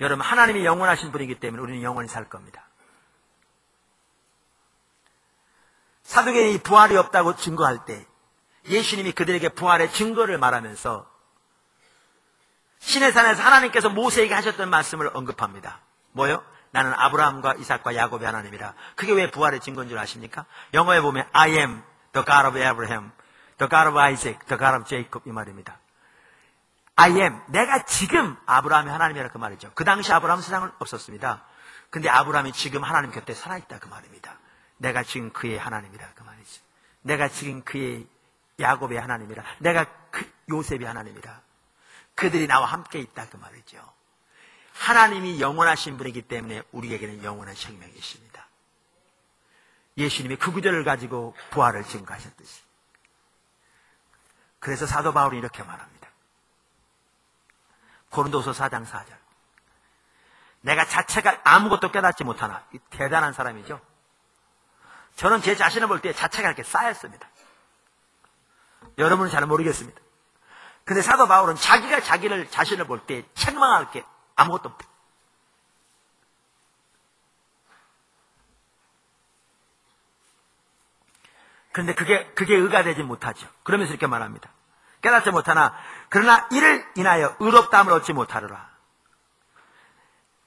여러분, 하나님이 영원하신 분이기 때문에 우리는 영원히 살 겁니다. 사도계인이 부활이 없다고 증거할 때 예수님이 그들에게 부활의 증거를 말하면서 시내산에서 하나님께서 모세에게 하셨던 말씀을 언급합니다. 뭐요? 나는 아브라함과 이삭과 야곱의 하나님이라. 그게 왜 부활의 증거인 줄 아십니까? 영어에 보면 I am the God of Abraham, the God of Isaac, the God of Jacob 이 말입니다. I am, 내가 지금 아브라함의 하나님이라 그 말이죠. 그 당시 아브라함은 세상은 없었습니다. 근데 아브라함이 지금 하나님 곁에 살아있다 그 말입니다. 내가 지금 그의 하나님이라 그 말이죠. 내가 지금 그의 야곱의 하나님이라. 내가 요셉의 하나님이라. 그들이 나와 함께 있다 그 말이죠. 하나님이 영원하신 분이기 때문에 우리에게는 영원한 생명이 있습니다. 예수님이 그 구절을 가지고 부활을 증거하셨듯이. 그래서 사도 바울이 이렇게 말합니다. 고린도서 4장 4절. 내가 자체가 아무것도 깨닫지 못하나. 대단한 사람이죠. 저는 제 자신을 볼 때 자체가 이렇게 쌓였습니다. 여러분은 잘 모르겠습니다. 근데 사도 바울은 자기가 자신을 볼 때 책망할 게 아무것도 없다. 그런데 그게 의가 되지 못하죠. 그러면서 이렇게 말합니다. 깨닫지 못하나 그러나 이를 인하여 의롭다함을 얻지 못하리라.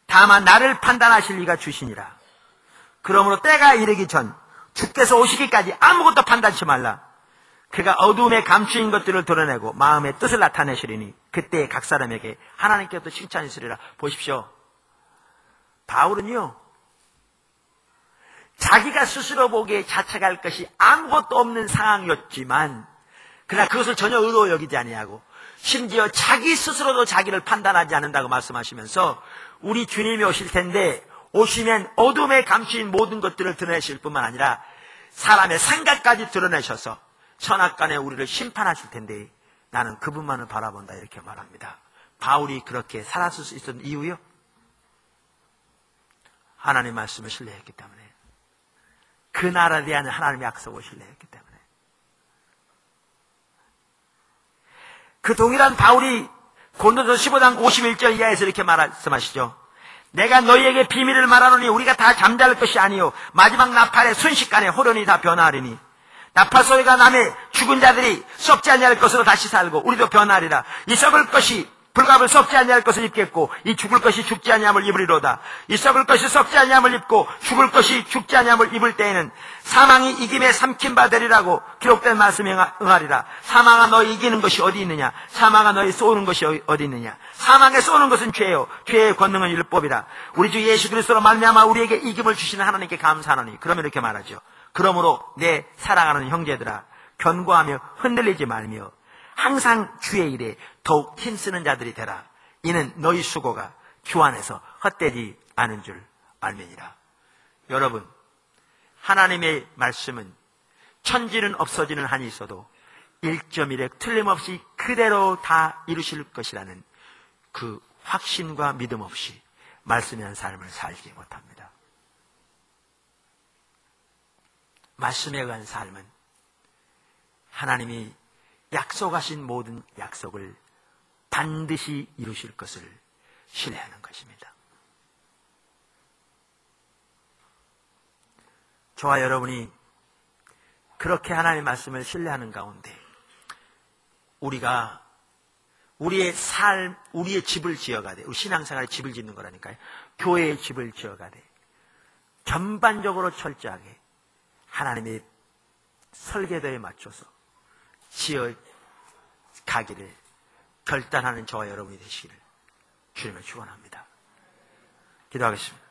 다만 나를 판단하실 이가 주시니라. 그러므로 때가 이르기 전 주께서 오시기까지 아무것도 판단치 말라. 그가 어두움에 감추인 것들을 드러내고 마음의 뜻을 나타내시리니 그때 각 사람에게 하나님께서 칭찬이 있으리라. 보십시오. 바울은요, 자기가 스스로 보기에 자책할 것이 아무것도 없는 상황이었지만 그러나 그것을 전혀 의로 여기지 아니하고 심지어 자기 스스로도 자기를 판단하지 않는다고 말씀하시면서 우리 주님이 오실 텐데 오시면 어둠에 감추인 모든 것들을 드러내실 뿐만 아니라 사람의 생각까지 드러내셔서 선악간에 우리를 심판하실 텐데 나는 그분만을 바라본다 이렇게 말합니다. 바울이 그렇게 살았을 수 있었던 이유요? 하나님의 말씀을 신뢰했기 때문에, 그 나라에 대한 하나님의 약속을 신뢰했기 때문에. 그 동일한 바울이 고린도서 15장 51절 이하에서 이렇게 말씀하시죠. 내가 너희에게 비밀을 말하노니 우리가 다 잠잘 것이 아니요 마지막 나팔의 순식간에 호련히 다 변화하리니 나팔 소리가 나매 죽은 자들이 썩지 아니할 것으로 다시 살고 우리도 변하리라. 이 썩을 것이 불갑을 썩지 아니할 것을 입겠고 이 죽을 것이 죽지 아니함을 입으리로다. 이 썩을 것이 썩지 아니함을 입고 죽을 것이 죽지 아니함을 입을 때에는 사망이 이김에 삼킨 바 되리라고 기록된 말씀에 응하리라. 사망아 너희 이기는 것이 어디 있느냐? 사망아 너희 쏘는 것이 어디 있느냐? 사망에 쏘는 것은 죄요 죄의 권능은 율법이라. 우리 주 예수 그리스도로 말미암아 우리에게 이김을 주시는 하나님께 감사하노니. 그러면 이렇게 말하죠. 그러므로 내 사랑하는 형제들아 견고하며 흔들리지 말며 항상 주의 일에 더욱 힘쓰는 자들이 되라. 이는 너희 수고가 주 안에서 헛되지 않은 줄 알미니라. 여러분, 하나님의 말씀은 천지는 없어지는 한이 있어도 1.1에 틀림없이 그대로 다 이루실 것이라는 그 확신과 믿음 없이 말씀에 한 삶을 살지 못합니다. 말씀에 의한 삶은 하나님이 약속하신 모든 약속을 반드시 이루실 것을 신뢰하는 것입니다. 저와 여러분이 그렇게 하나님의 말씀을 신뢰하는 가운데 우리가 우리의 삶, 우리의 집을 지어가되, 우리 신앙생활에 집을 짓는 거라니까요. 교회의 집을 지어가되 전반적으로 철저하게 하나님의 설계도에 맞춰서 지어 가기를 결단하는 저와 여러분이 되시기를 주님을 축원합니다. 기도하겠습니다.